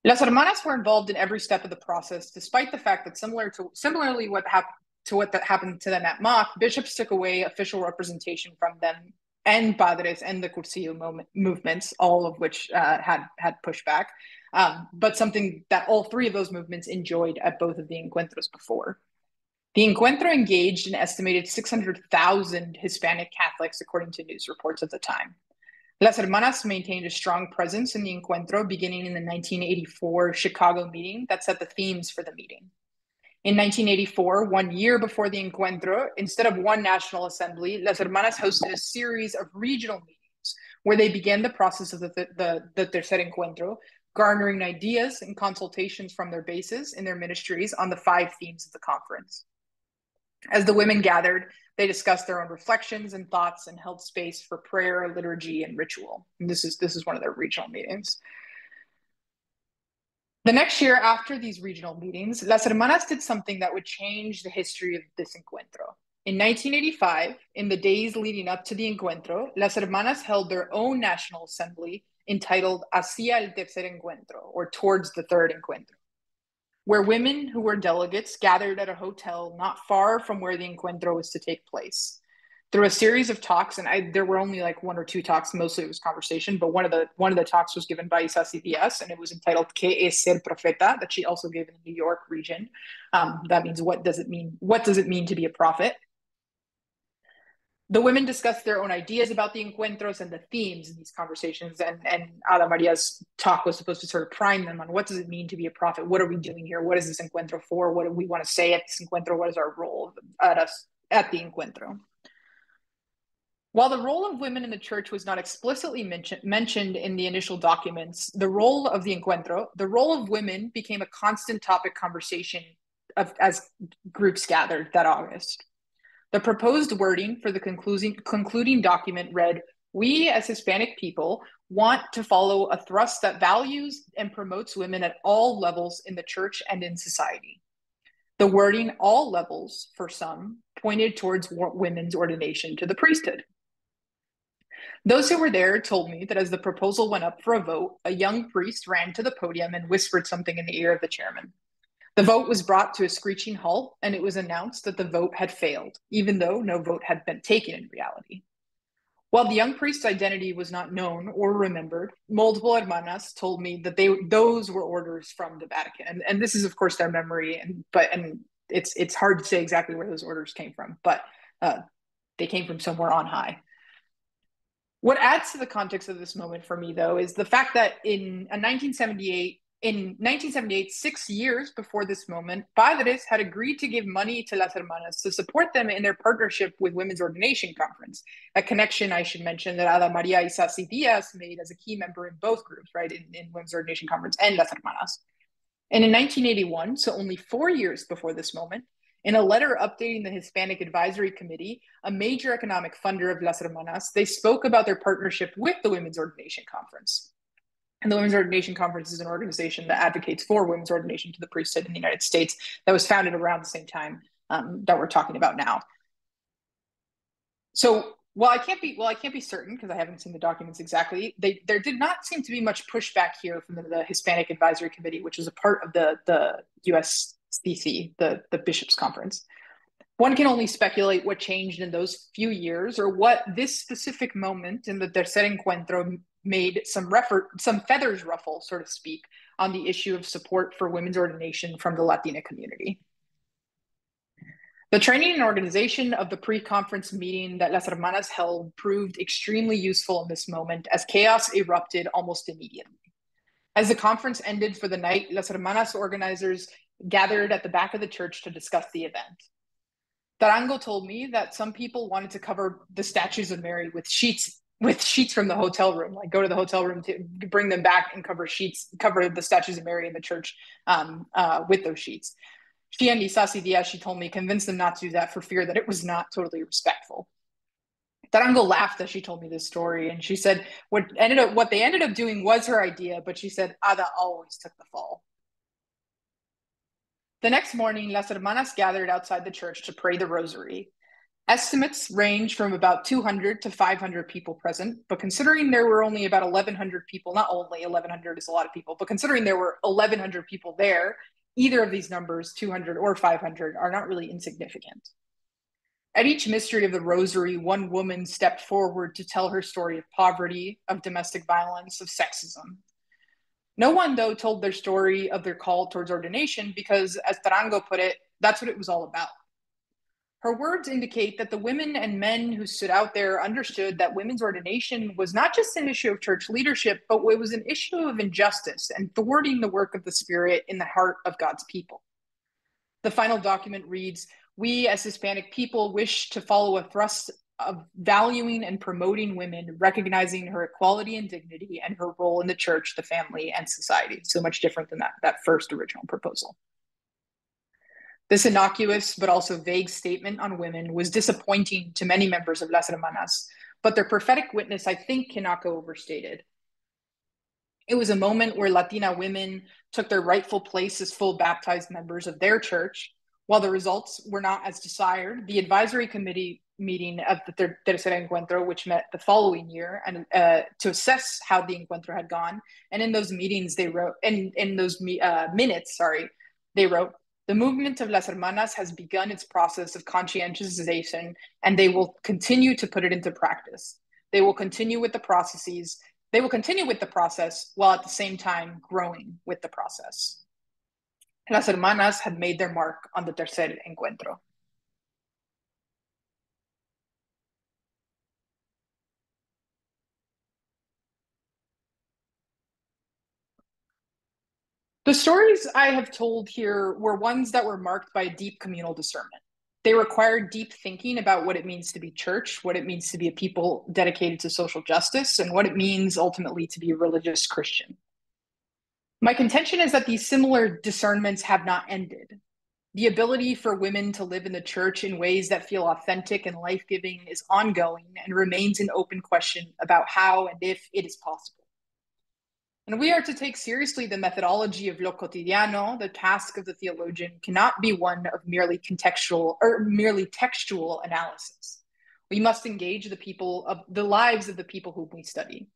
Las Hermanas were involved in every step of the process, despite the fact that similarly what happened to them at MAC, bishops took away official representation from them and Padres and the Cursillo movements, all of which had pushback, but something that all three of those movements enjoyed at both of the encuentros before. The encuentro engaged an estimated 600,000 Hispanic Catholics, according to news reports at the time. Las Hermanas maintained a strong presence in the encuentro beginning in the 1984 Chicago meeting that set the themes for the meeting. In 1984, 1 year before the encuentro, instead of one national assembly, Las Hermanas hosted a series of regional meetings where they began the process of the Tercer Encuentro, garnering ideas and consultations from their bases in their ministries on the 5 themes of the conference. As the women gathered, they discussed their own reflections and thoughts and held space for prayer, liturgy, and ritual. And this is one of their regional meetings. The next year after these regional meetings, Las Hermanas did something that would change the history of this encuentro. In 1985, in the days leading up to the encuentro, Las Hermanas held their own national assembly entitled Hacia el Tercer Encuentro, or Towards the Third Encuentro, where women who were delegates gathered at a hotel not far from where the encuentro was to take place. Through a series of talks, and there were only like 1 or 2 talks, mostly it was conversation, but one of the talks was given by Isasi-Diaz, and it was entitled "¿Qué es ser profeta?" that she also gave in the New York region. That means what does it mean? What does it mean to be a prophet? The women discussed their own ideas about the encuentros and the themes in these conversations, and Ada Maria's talk was supposed to sort of prime them on what does it mean to be a prophet? What are we doing here? What is this encuentro for? What do we want to say at this encuentro? What is our role at the encuentro? While the role of women in the church was not explicitly mentioned in the initial documents, the role of the encuentro, the role of women became a constant topic conversation as groups gathered that August. The proposed wording for the concluding document read, "We as Hispanic people want to follow a thrust that values and promotes women at all levels in the church and in society." The wording, all levels, for some, pointed towards women's ordination to the priesthood. Those who were there told me that as the proposal went up for a vote, a young priest ran to the podium and whispered something in the ear of the chairman. The vote was brought to a screeching halt, and it was announced that the vote had failed, even though no vote had been taken in reality. While the young priest's identity was not known or remembered, multiple hermanas told me that those were orders from the Vatican, and this is, of course, their memory. And it's hard to say exactly where those orders came from, but they came from somewhere on high. What adds to the context of this moment for me, though, is the fact that in 1978, 6 years before this moment, padres had agreed to give money to Las Hermanas to support them in their partnership with Women's Ordination Conference, a connection I should mention that Maria Isasi-Díaz made as a key member in both groups, right, in Women's Ordination Conference and Las Hermanas. And in 1981, so only 4 years before this moment, in a letter updating the Hispanic Advisory Committee, a major economic funder of Las Hermanas, they spoke about their partnership with the Women's Ordination Conference. And the Women's Ordination Conference is an organization that advocates for women's ordination to the priesthood in the United States that was founded around the same time that we're talking about now. So while I can't be certain because I haven't seen the documents exactly, there did not seem to be much pushback here from the Hispanic Advisory Committee, which is a part of the USCC, the Bishops' Conference. One can only speculate what changed in those few years or what this specific moment in the tercer encuentro made some feathers ruffle, so to speak, on the issue of support for women's ordination from the Latina community. The training and organization of the pre-conference meeting that Las Hermanas held proved extremely useful in this moment as chaos erupted almost immediately. As the conference ended for the night, Las Hermanas organizers gathered at the back of the church to discuss the event. Tarango told me that some people wanted to cover the statues of Mary with sheets from the hotel room, like go to the hotel room to bring them back and cover the statues of Mary in the church with those sheets. She and Isasi-Diaz, she told me, convinced them not to do that for fear that it was not totally respectful. Tarango laughed as she told me this story, and she said what they ended up doing was her idea, but she said Ada always took the fall. The next morning, Las Hermanas gathered outside the church to pray the rosary. Estimates range from about 200 to 500 people present, but considering there were only about 1,100 people, not only 1,100 is a lot of people, but considering there were 1,100 people there, either of these numbers, 200 or 500, are not really insignificant. At each mystery of the rosary, one woman stepped forward to tell her story of poverty, of domestic violence, of sexism. No one, though, told their story of their call towards ordination because, as Tarango put it, that's what it was all about. Her words indicate that the women and men who stood out there understood that women's ordination was not just an issue of church leadership, but it was an issue of injustice and thwarting the work of the Spirit in the heart of God's people. The final document reads, "We as Hispanic people wish to follow a thrust of valuing and promoting women, recognizing her equality and dignity and her role in the church, the family, and society." So much different than that first original proposal. This innocuous but also vague statement on women was disappointing to many members of Las Hermanas, but their prophetic witness, I think, cannot go overstated. It was a moment where Latina women took their rightful place as full baptized members of their church. While the results were not as desired, the advisory committee meeting of the tercer encuentro, which met the following year, and to assess how the encuentro had gone, and in those meetings they wrote, in those minutes, they wrote, "The movement of Las Hermanas has begun its process of conscientization, and they will continue to put it into practice. They will continue with the process while at the same time growing with the process." Las Hermanas had made their mark on the tercer encuentro. The stories I have told here were ones that were marked by a deep communal discernment. They require deep thinking about what it means to be church, what it means to be a people dedicated to social justice, and what it means ultimately to be a religious Christian. My contention is that these similar discernments have not ended. The ability for women to live in the church in ways that feel authentic and life-giving is ongoing and remains an open question about how and if it is possible. And we are to take seriously the methodology of lo cotidiano. The task of the theologian cannot be one of merely contextual or merely textual analysis. We must engage the lives of the people whom we study.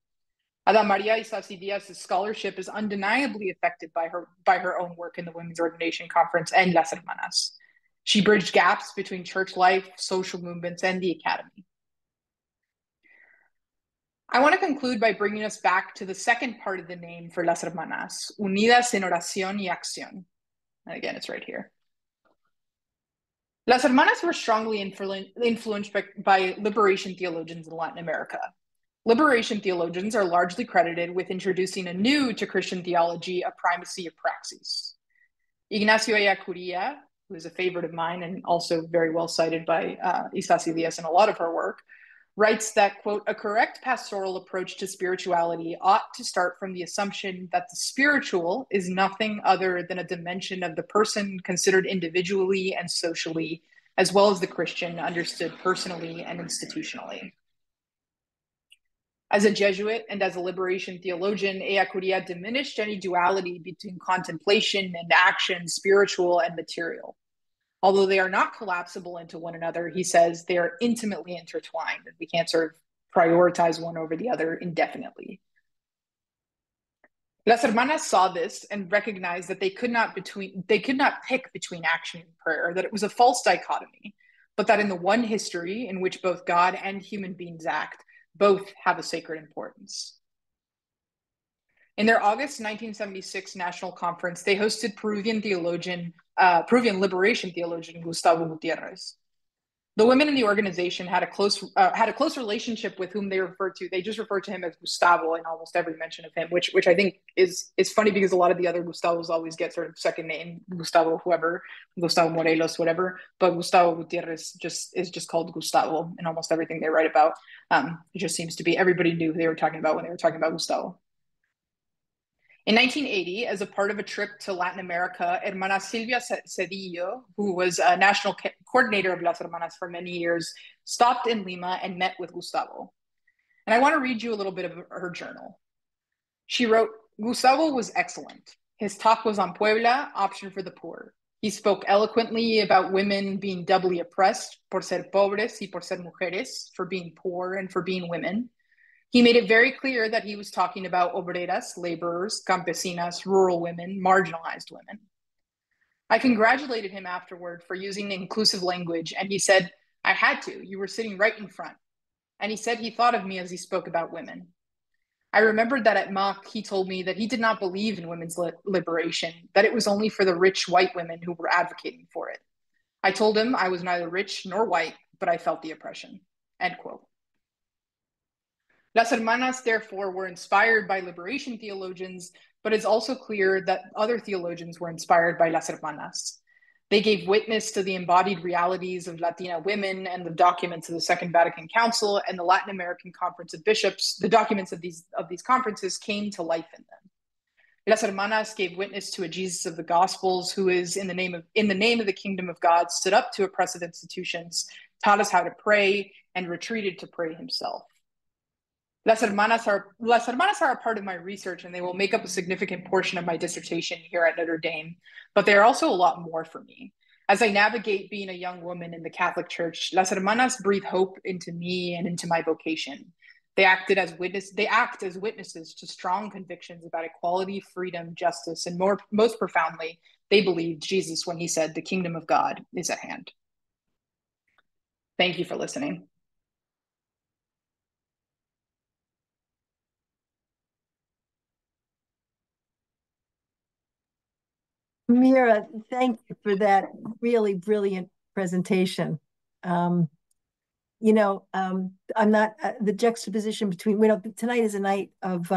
Maria Isasi-Díaz's scholarship is undeniably affected by her own work in the Women's Ordination Conference and Las Hermanas. She bridged gaps between church life, social movements, and the academy. I want to conclude by bringing us back to the second part of the name for Las Hermanas, Unidas en Oración y Acción. And again, it's right here. Las Hermanas were strongly influenced by liberation theologians in Latin America. Liberation theologians are largely credited with introducing anew to Christian theology a primacy of praxis. Ignacio Ellacuría, who is a favorite of mine and also very well cited by Isasi-Diaz in a lot of her work, writes that, quote, a correct pastoral approach to spirituality ought to start from the assumption that the spiritual is nothing other than a dimension of the person considered individually and socially, as well as the Christian understood personally and institutionally. As a Jesuit and as a liberation theologian, Ellacuría diminished any duality between contemplation and action, spiritual and material. Although they are not collapsible into one another, he says they are intimately intertwined, and we can't sort of prioritize one over the other indefinitely. Las Hermanas saw this and recognized that they could not pick between action and prayer, that it was a false dichotomy, but that in the one history in which both God and human beings act, both have a sacred importance. In their August 1976 national conference, they hosted Peruvian liberation theologian Gustavo Gutierrez. The women in the organization had a close relationship with whom they just referred to him as Gustavo in almost every mention of him, which I think is funny because a lot of the other Gustavos always get sort of second name, Gustavo whoever, Gustavo Morelos, whatever, but Gustavo Gutierrez is just called Gustavo in almost everything they write about. It just seems to be everybody knew who they were talking about when they were talking about Gustavo. In 1980, as a part of a trip to Latin America, Hermana Silvia Cedillo, who was a national coordinator of Las Hermanas for many years, stopped in Lima and met with Gustavo. And I want to read you a little bit of her journal. She wrote, Gustavo was excellent. His talk was on Puebla, option for the poor. He spoke eloquently about women being doubly oppressed, por ser pobres y por ser mujeres, for being poor and for being women. He made it very clear that he was talking about obreras, laborers, campesinas, rural women, marginalized women. I congratulated him afterward for using inclusive language, and he said, I had to. You were sitting right in front. And he said he thought of me as he spoke about women. I remembered that at Mach, he told me that he did not believe in women's liberation, that it was only for the rich white women who were advocating for it. I told him I was neither rich nor white, but I felt the oppression. End quote. Las Hermanas, therefore, were inspired by liberation theologians, but it's also clear that other theologians were inspired by Las Hermanas. They gave witness to the embodied realities of Latina women and the documents of the Second Vatican Council and the Latin American Conference of Bishops. The documents of these conferences came to life in them. Las Hermanas gave witness to a Jesus of the Gospels who is, in the name of the kingdom of God, stood up to oppressive institutions, taught us how to pray, and retreated to pray himself. Las Hermanas are a part of my research, and they will make up a significant portion of my dissertation here at Notre Dame, but they are also a lot more for me. As I navigate being a young woman in the Catholic Church, Las Hermanas breathe hope into me and into my vocation. They act as witnesses to strong convictions about equality, freedom, justice, and most profoundly, they believed Jesus when he said, the kingdom of God is at hand. Thank you for listening. Amirah, thank you for that really brilliant presentation. I'm not the juxtaposition between, tonight is a night of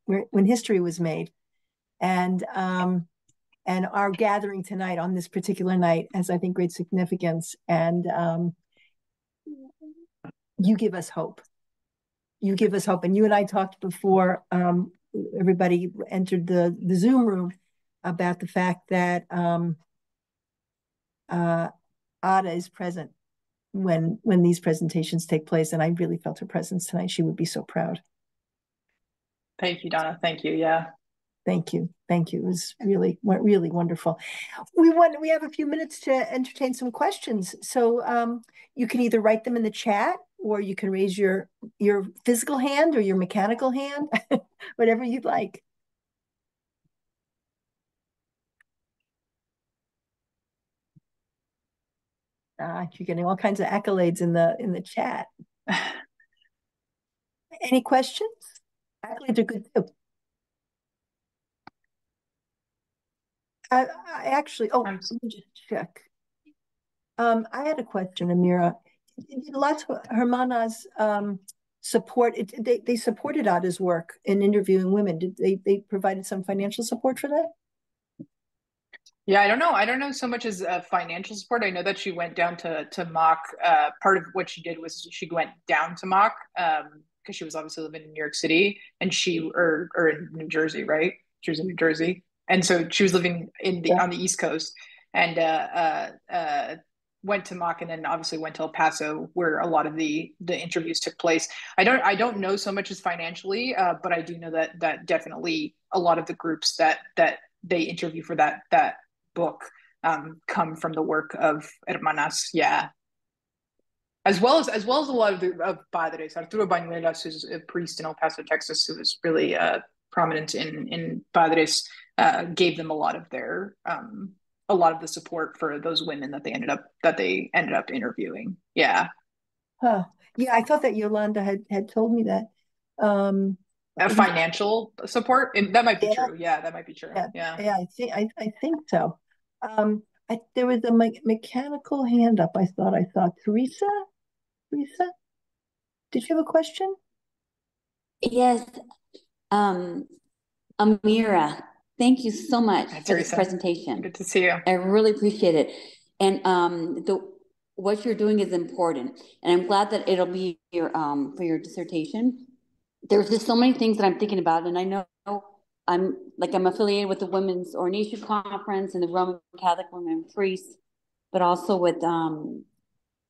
when history was made. And And our gathering tonight on this particular night has, I think, great significance. And you give us hope. You give us hope. And you and I talked before everybody entered the Zoom room about the fact that Ada is present when these presentations take place. And I really felt her presence tonight. She would be so proud. Thank you, Donna. Thank you. Yeah. Thank you. Thank you. It was really, really wonderful. We have a few minutes to entertain some questions. So you can either write them in the chat, or you can raise your physical hand or your mechanical hand, whatever you'd like. You're getting all kinds of accolades in the chat. Any questions? Accolades are good too. I actually, let me just check. I had a question, Amirah. Las Hermanas support it. They supported Ada's work in interviewing women. Did they provided some financial support for that? Yeah, I don't know. I don't know so much as financial support. I know that she went down to Mock. Part of what she did was she went down to Mock because she was obviously living in New York City, and or in New Jersey, right? She was in New Jersey, and so she was living on the East Coast, and went to Mock, and then obviously went to El Paso, where a lot of the interviews took place. I don't know so much as financially, but I do know that definitely a lot of the groups that they interview for that book come from the work of Hermanas, yeah. As well as a lot of padres. Arturo Bañuelas, who's a priest in El Paso, Texas, who was really prominent in padres, gave them a lot of the support for those women that they ended up interviewing. Yeah. Huh. Yeah, I thought that Yolanda had told me that. Financial support, and that might be true. Yeah, that might be true. Yeah. I think so. There was a mechanical hand up. I thought I saw Teresa. Teresa, did you have a question? Yes, Amirah, thank you so much for this presentation. Good to see you. I really appreciate it. And what you're doing is important. And I'm glad that it'll be for your dissertation. There's just so many things that I'm thinking about. And I know I'm affiliated with the Women's Ordination Conference and the Roman Catholic Women Priests, but also with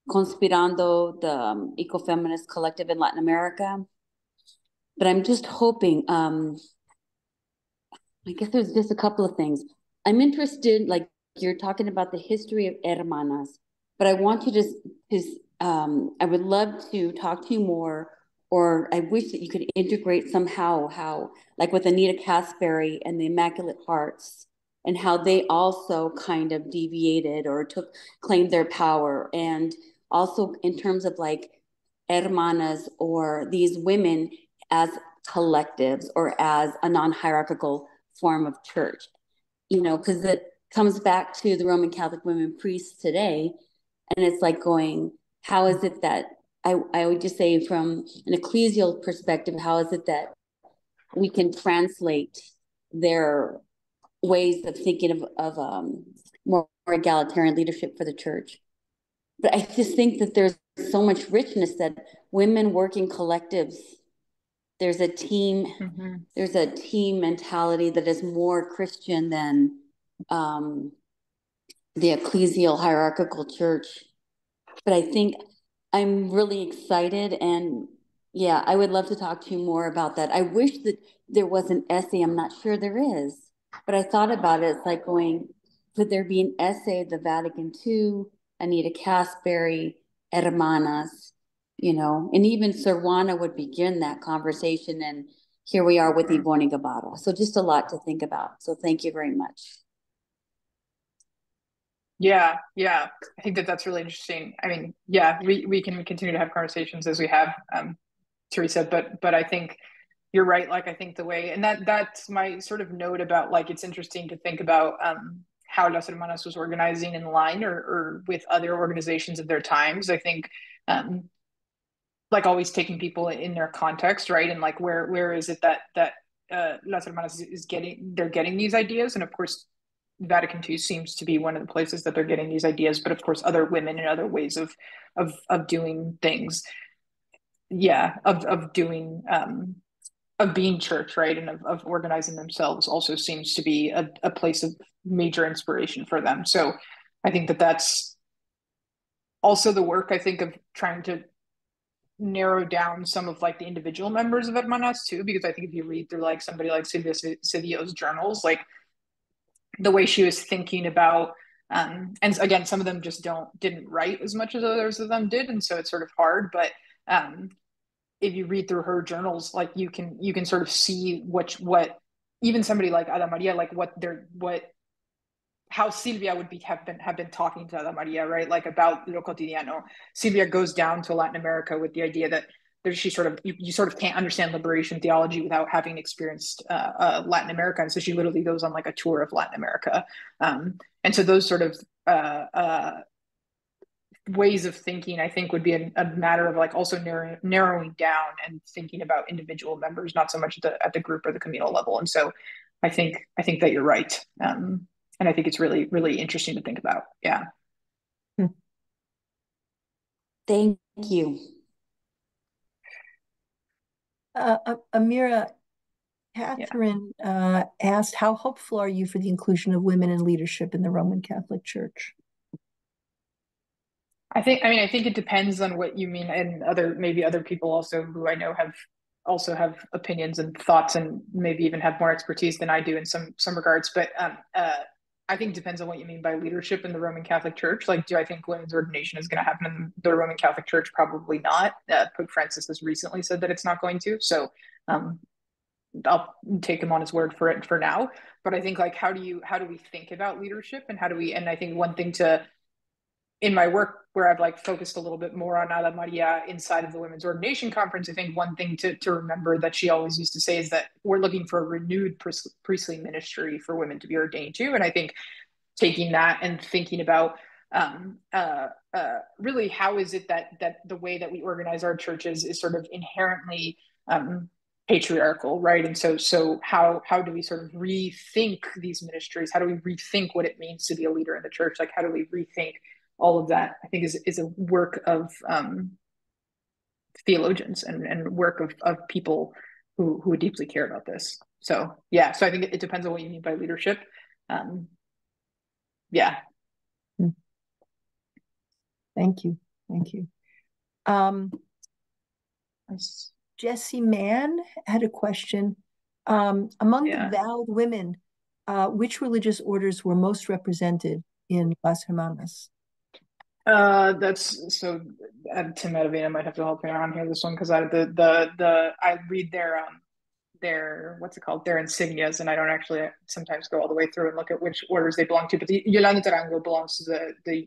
Conspirando, the eco-feminist collective in Latin America. But I'm just hoping, I guess there's just a couple of things. I'm interested, like you're talking about the history of Hermanas, but I want you to I would love to talk to you more, or I wish that you could integrate somehow how, like with Anita Caspary and the Immaculate Hearts, and how they also kind of deviated or claimed their power. And also in terms of like Hermanas or these women as collectives or as a non-hierarchical form of church, because it comes back to the Roman Catholic women priests today. And it's like going, how is it that I would just say from an ecclesial perspective, how is it that we can translate their ways of thinking of more egalitarian leadership for the church? But I just think that there's so much richness that women work in collectives. There's a team, there's a team mentality that is more Christian than the ecclesial hierarchical church. But I think I'm really excited, and yeah, I would love to talk to you more about that. I wish that there was an essay. I'm not sure there is, but I thought about it. It's like going, could there be an essay of the Vatican II, Anita Caspary, Hermanas, and even Sir Juana would begin that conversation. And here we are with Ivone Gabarra. So just a lot to think about. So thank you very much. Yeah. I think that's really interesting. I mean, yeah, we can continue to have conversations as we have, Teresa, but I think you're right. Like, I think the way, and that's my sort of note about, like, it's interesting to think about how Las Hermanas was organizing in line or with other organizations of their times. I think like always taking people in their context, right? And like where is it that Las Hermanas they're getting these ideas? And of course, Vatican II seems to be one of the places that they're getting these ideas, but of course other women and other ways of doing things, of doing of being church, right, and of organizing themselves also seems to be a place of major inspiration for them. So I think that that's also the work, I think, of trying to narrow down some of like the individual members of Hermanas too, because I think if you read through like somebody like Silvia Cedillo's journals, like the way she was thinking about and again, some of them just didn't write as much as others of them did, and so it's sort of hard, but if you read through her journals, like you can sort of see what even somebody like Ada Maria, like what how Silvia would have been talking to Ada Maria, right? Like about lo cotidiano. Silvia goes down to Latin America with the idea that she sort of you sort of can't understand liberation theology without having experienced Latin America, and so she literally goes on like a tour of Latin America, and so those sort of ways of thinking, I think, would be a matter of like also narrowing down and thinking about individual members, not so much at the group or the communal level. And so I think that you're right. And I think it's really, really interesting to think about. Yeah. Thank you. Amirah, Catherine asked, how hopeful are you for the inclusion of women in leadership in the Roman Catholic Church? I think it depends on what you mean, and maybe other people also who I know have opinions and thoughts and maybe even have more expertise than I do in some regards. But I think it depends on what you mean by leadership in the Roman Catholic Church. Like, do I think women's ordination is going to happen in the Roman Catholic Church? Probably not. Pope Francis has recently said that it's not going to. So I'll take him on his word for it for now. But I think, like, how do we think about leadership, and and I think one thing in my work where I've like focused a little bit more on Ada Maria inside of the Women's Ordination Conference, I think one thing to remember that she always used to say is that we're looking for a renewed priestly ministry for women to be ordained to. And I think taking that and thinking about really how is it that the way that we organize our churches is sort of inherently patriarchal, right? And so how do we sort of rethink these ministries? How do we rethink what it means to be a leader in the church? Like, how do we rethink all of that? I think is a work of theologians and work of people who deeply care about this. So yeah, so I think it depends on what you mean by leadership. Yeah. Thank you. Jesse Mann had a question. Among the vowed women, which religious orders were most represented in Las Hermanas? That's so. Tim Medavina might have to help me around here this one, because I read their what's it called, their insignias, and I don't actually sometimes go all the way through and look at which orders they belong to. But the Yolanda Tarango belongs to the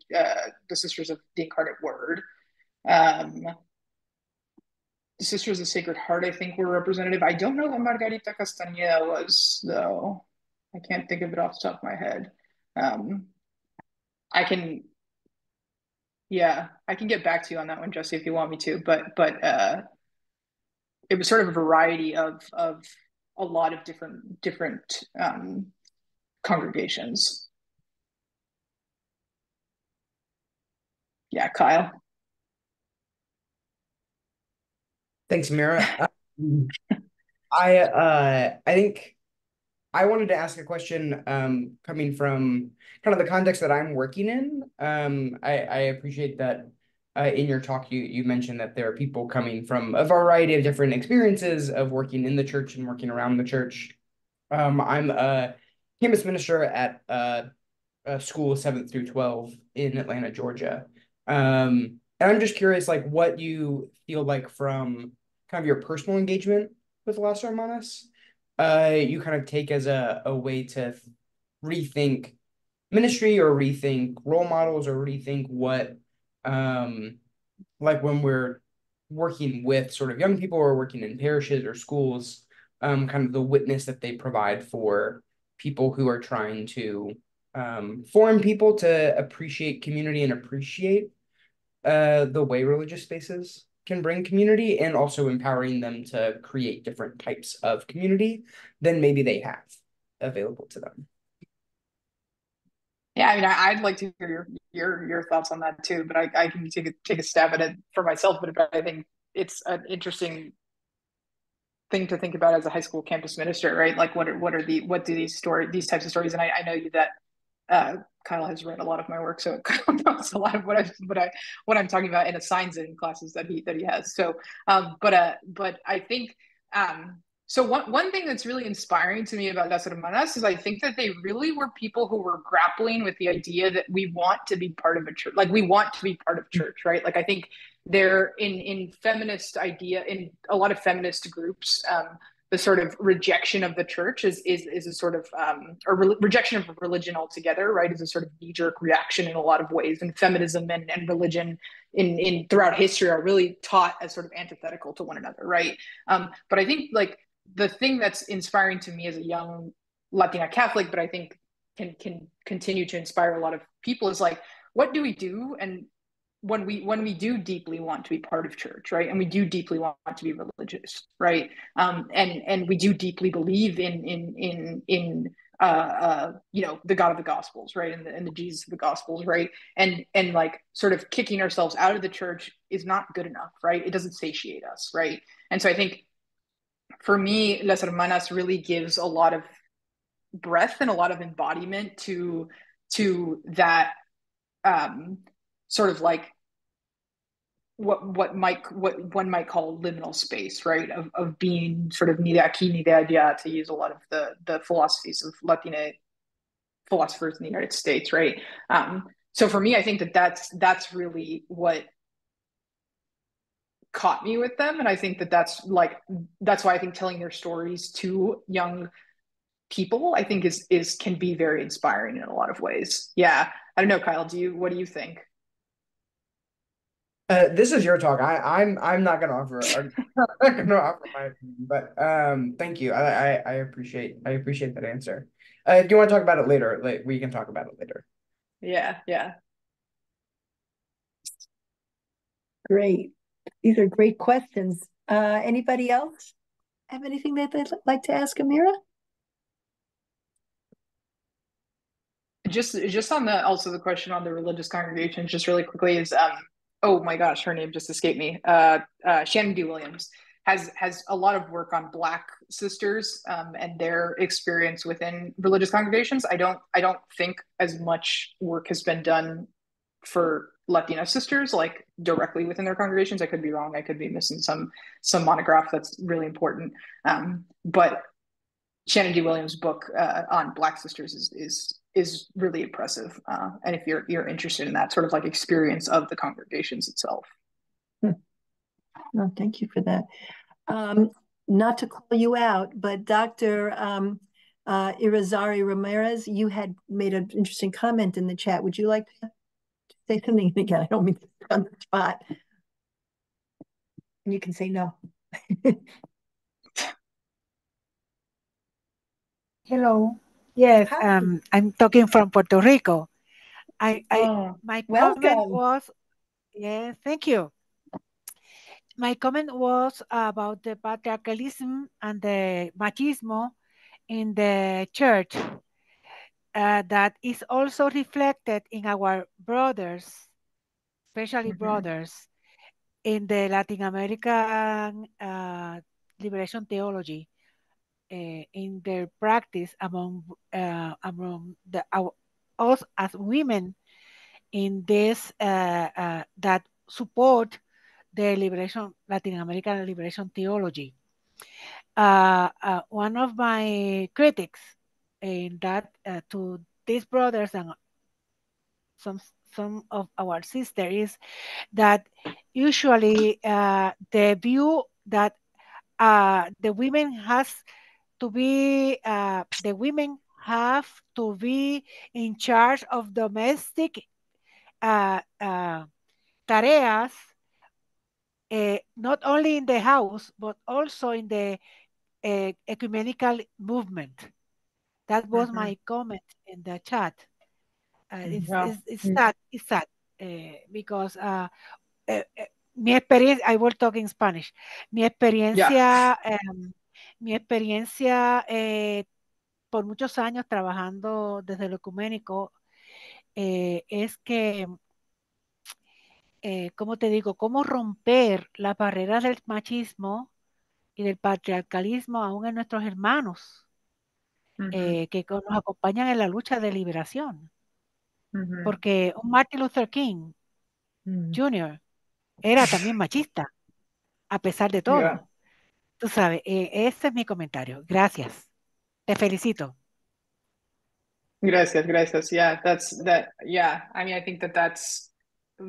Sisters of the Incarnate Word. The Sisters of Sacred Heart, I think, were representative. I don't know what Margarita Castañeda was, though. I can't think of it off the top of my head. I can get back to you on that one, Jesse, if you want me to. But it was sort of a variety of a lot of different congregations. Yeah, Kyle. Thanks, Amirah. I think I wanted to ask a question coming from kind of the context that I'm working in. I appreciate that in your talk you mentioned that there are people coming from a variety of different experiences of working in the church and working around the church. I'm a campus minister at a school 7th through 12 in Atlanta, Georgia. And I'm just curious, like, what you feel like from kind of your personal engagement with Las Hermanas, you kind of take as a way to rethink ministry or rethink role models or rethink what, like when we're working with sort of young people or working in parishes or schools, kind of the witness that they provide for people who are trying to form people to appreciate community and appreciate the way religious spaces can bring community, and also empowering them to create different types of community than maybe they have available to them. Yeah, I mean, I'd like to hear your thoughts on that too, but I can take a stab at it for myself. But I think it's an interesting thing to think about as a high school campus minister, right? Like, what do these types of stories? And I know you that Kyle has read a lot of my work, so Kyle knows a lot of what I'm talking about and assigns it in classes that he has. So, but I think so one thing that's really inspiring to me about Las Hermanas is I think that they really were people who were grappling with the idea that we want to be part of a church, like we want to be part of church, right? Like I think they're in feminist idea in a lot of feminist groups. The sort of rejection of the church is a sort of rejection of religion altogether, right? Is a sort of knee-jerk reaction in a lot of ways. And feminism and religion in throughout history are really taught as sort of antithetical to one another, right? But I think like the thing that's inspiring to me as a young Latina Catholic, but I think can continue to inspire a lot of people is like, what do we do? And when we do deeply want to be part of church, right, and we do deeply want to be religious, right, and we do deeply believe in you know, the God of the Gospels, right, and the Jesus of the Gospels, right, and like sort of kicking ourselves out of the church is not good enough, right? It doesn't satiate us, right? And so I think for me, Las Hermanas really gives a lot of breadth and a lot of embodiment to that sort of like what one might call liminal space, right? Of being sort of ni de aquí ni de allá, to use a lot of the philosophies of Latina philosophers in the United States, right? So for me, I think that's really what caught me with them, and I think that's why I think telling their stories to young people, I think is can be very inspiring in a lot of ways. Yeah, I don't know, Kyle. What do you think? This is your talk. I'm not gonna offer I'm not gonna offer my opinion, but thank you. I appreciate that answer. Do you want to talk about it later? Like we can talk about it later. Yeah. Great. These are great questions. Anybody else have anything that they'd like to ask Amirah? Just on the question on the religious congregations, just really quickly is oh my gosh, her name just escaped me. Shannon D. Williams has a lot of work on Black sisters and their experience within religious congregations. I don't think as much work has been done for Latina sisters, like directly within their congregations. I could be wrong. I could be missing some monograph that's really important. But Shannon D. Williams' book on Black sisters is really impressive. And if you're interested in that sort of like experience of the congregations itself. No, thank you for that. Not to call you out, but Dr. Irizarry Ramirez, you had made an interesting comment in the chat. Would you like to say something again? I don't mean to put on the spot. And you can say no. Hello. Yes, Hi. I'm talking from Puerto Rico. My comment Welcome. was, yes, thank you. My comment was about the patriarchalism and the machismo in the church that is also reflected in our brothers, especially brothers, in the Latin American liberation theology. In their practice among us as women in this that support the Latin American liberation theology. One of my critics in that to these brothers and some of our sisters is that usually the view that the women have to be in charge of domestic tareas, not only in the house but also in the ecumenical movement. That was my comment in the chat. It's sad because mi experiencia, I will talk in Spanish. Mi experiencia, por muchos años trabajando desde lo ecuménico es que, ¿cómo te digo? Cómo romper las barreras del machismo y del patriarcalismo aún en nuestros hermanos que nos acompañan en la lucha de liberación. Porque un Martin Luther King Jr. era también machista, a pesar de todo. Yeah. Tú sabes, ese es mi comentario. Gracias. Te felicito. Gracias, gracias. Yeah, that's that. Yeah, I mean, I think that that's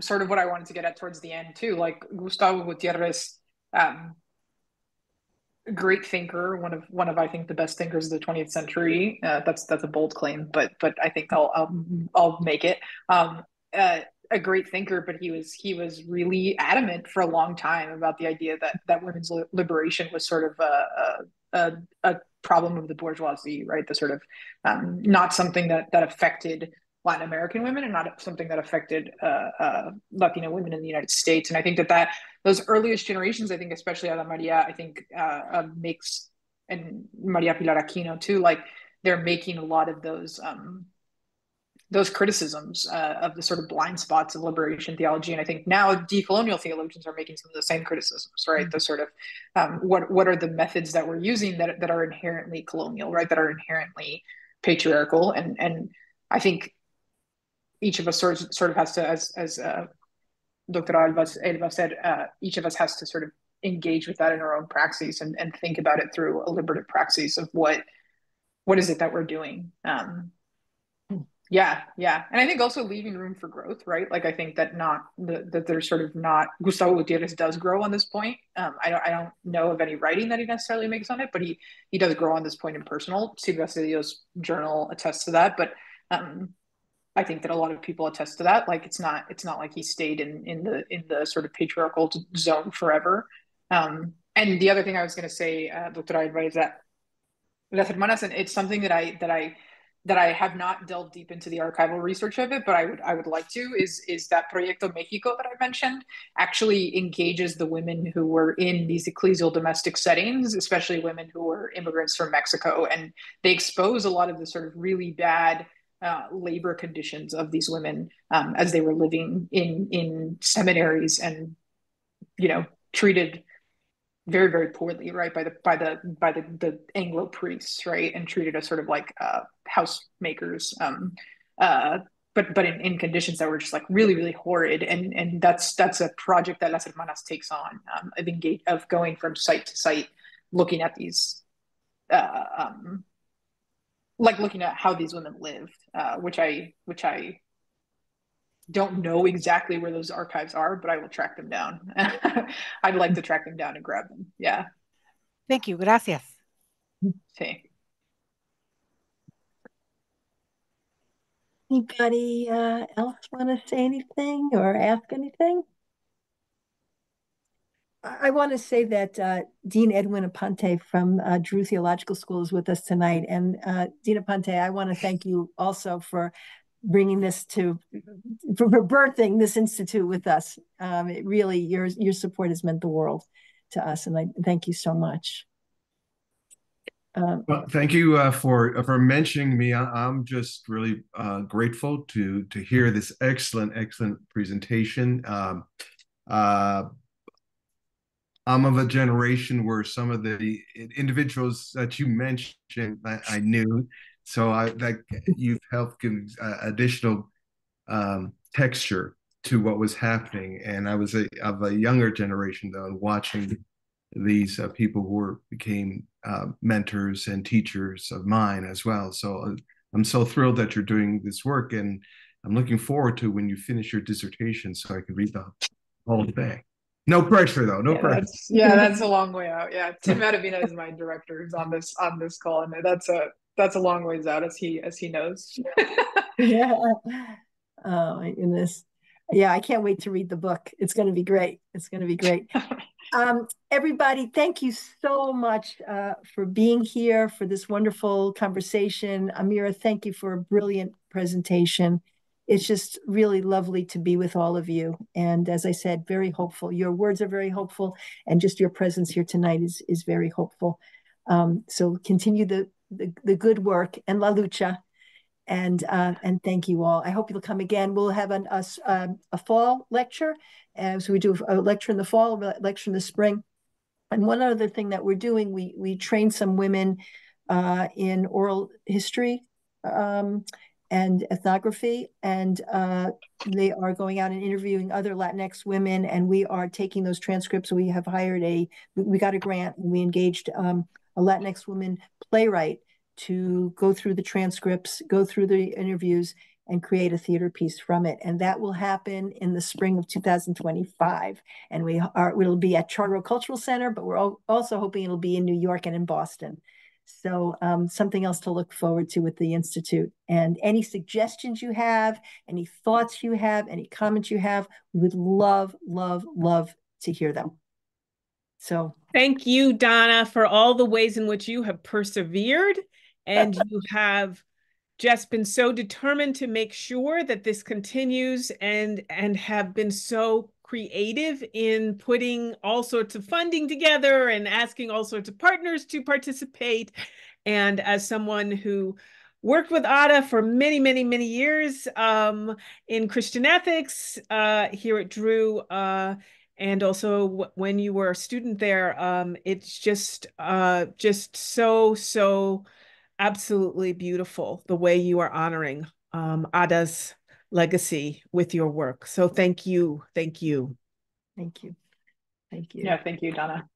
sort of what I wanted to get at towards the end too. Like Gustavo Gutierrez, um, great thinker, one of I think the best thinkers of the 20th century. That's a bold claim, but I think I'll make it. Uh, a great thinker, but he was really adamant for a long time about the idea that women's liberation was sort of a problem of the bourgeoisie, right? The sort of not something that affected Latin American women and not something that affected Latino women in the United States. And I think that those earliest generations, I think especially Ada Maria, I think makes, and Maria Pilar Aquino too, like they're making a lot of those criticisms of the sort of blind spots of liberation theology. And I think now decolonial theologians are making some of the same criticisms, right? The sort of what are the methods that we're using that are inherently colonial, right? That are inherently patriarchal. And I think each of us sort of has to, as Doctoral Elba said, each of us has to sort of engage with that in our own praxis and think about it through a liberative praxis of what is it that we're doing. Yeah, yeah. And I think also leaving room for growth, right? Like I think that that there's sort of not Gustavo Gutierrez does grow on this point. I don't know of any writing that he necessarily makes on it, but he does grow on this point in personal. Isasi-Diaz's journal attests to that, but I think that a lot of people attest to that. Like it's not like he stayed in the sort of patriarchal zone forever. And the other thing I was going to say, Doctoral, is that Las Hermanas, and it's something that I have not delved deep into the archival research of it, but I would like to, is that Proyecto Mexico that I mentioned actually engages the women who were in these ecclesial domestic settings, especially women who were immigrants from Mexico, and they expose a lot of the sort of really bad labor conditions of these women as they were living in seminaries and treated very, very poorly, right, by the Anglo priests, right, and treated as sort of like housemakers, but in conditions that were just like really, really horrid, and that's a project that Las Hermanas takes on, of going from site to site, looking at these, like looking at how these women lived, which I don't know exactly where those archives are, but I will track them down. I'd like to track them down and grab them. Yeah. Thank you. Gracias. Sí. Anybody else want to say anything or ask anything? I want to say that Dean Edwin Aponte from Drew Theological School is with us tonight. And Dean Aponte, I want to thank you also for bringing this for birthing this institute with us. It really, your support has meant the world to us. And I thank you so much. Well, thank you for mentioning me. I'm just really grateful to hear this excellent presentation. I'm of a generation where some of the individuals that you mentioned I knew, so you've helped give additional texture to what was happening. And I was of a younger generation though, and watching these people who became mentors and teachers of mine as well. So I'm so thrilled that you're doing this work, and I'm looking forward to when you finish your dissertation so I can read the whole thing. No pressure though, no pressure. That's a long way out. Yeah, Tim Adavina is my director who's on this call, and that's a long ways out, as he knows. Yeah. Oh my goodness. Yeah, I can't wait to read the book. It's going to be great. It's going to be great. Everybody, thank you so much for being here for this wonderful conversation. Amirah, thank you for a brilliant presentation. It's just really lovely to be with all of you. And as I said, very hopeful. Your words are very hopeful, and just your presence here tonight is very hopeful. So continue the good work and la lucha. And thank you all. I hope you'll come again. We'll have a fall lecture. So we do a lecture in the fall, a lecture in the spring. And one other thing that we're doing, we train some women in oral history and ethnography, and they are going out and interviewing other Latinx women, and we are taking those transcripts. We have hired we got a grant, and we engaged a Latinx woman playwright to go through the transcripts, go through the interviews, and create a theater piece from it. And that will happen in the spring of 2025. And it'll be at Charter Oak Cultural Center, but we're also hoping it'll be in New York and in Boston. So something else to look forward to with the Institute. And any suggestions you have, any thoughts you have, any comments you have, we would love, love, love to hear them. So thank you, Donna, for all the ways in which you have persevered and you have just been so determined to make sure that this continues and have been so creative in putting all sorts of funding together and asking all sorts of partners to participate. And as someone who worked with Ada for many, many, many years in Christian ethics here at Drew, and also when you were a student there, it's just so absolutely beautiful the way you are honoring Ada's legacy with your work. So thank you. Thank you. Thank you. Thank you. Yeah, thank you, Donna.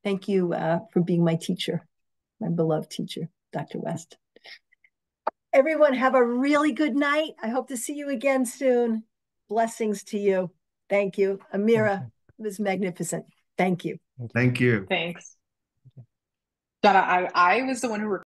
Thank you for being my teacher, my beloved teacher, Dr. West. Everyone have a really good night. I hope to see you again soon. Blessings to you. Thank you. Amirah, it was magnificent. Thank you. Thank you. Thanks. Donna, I was the one who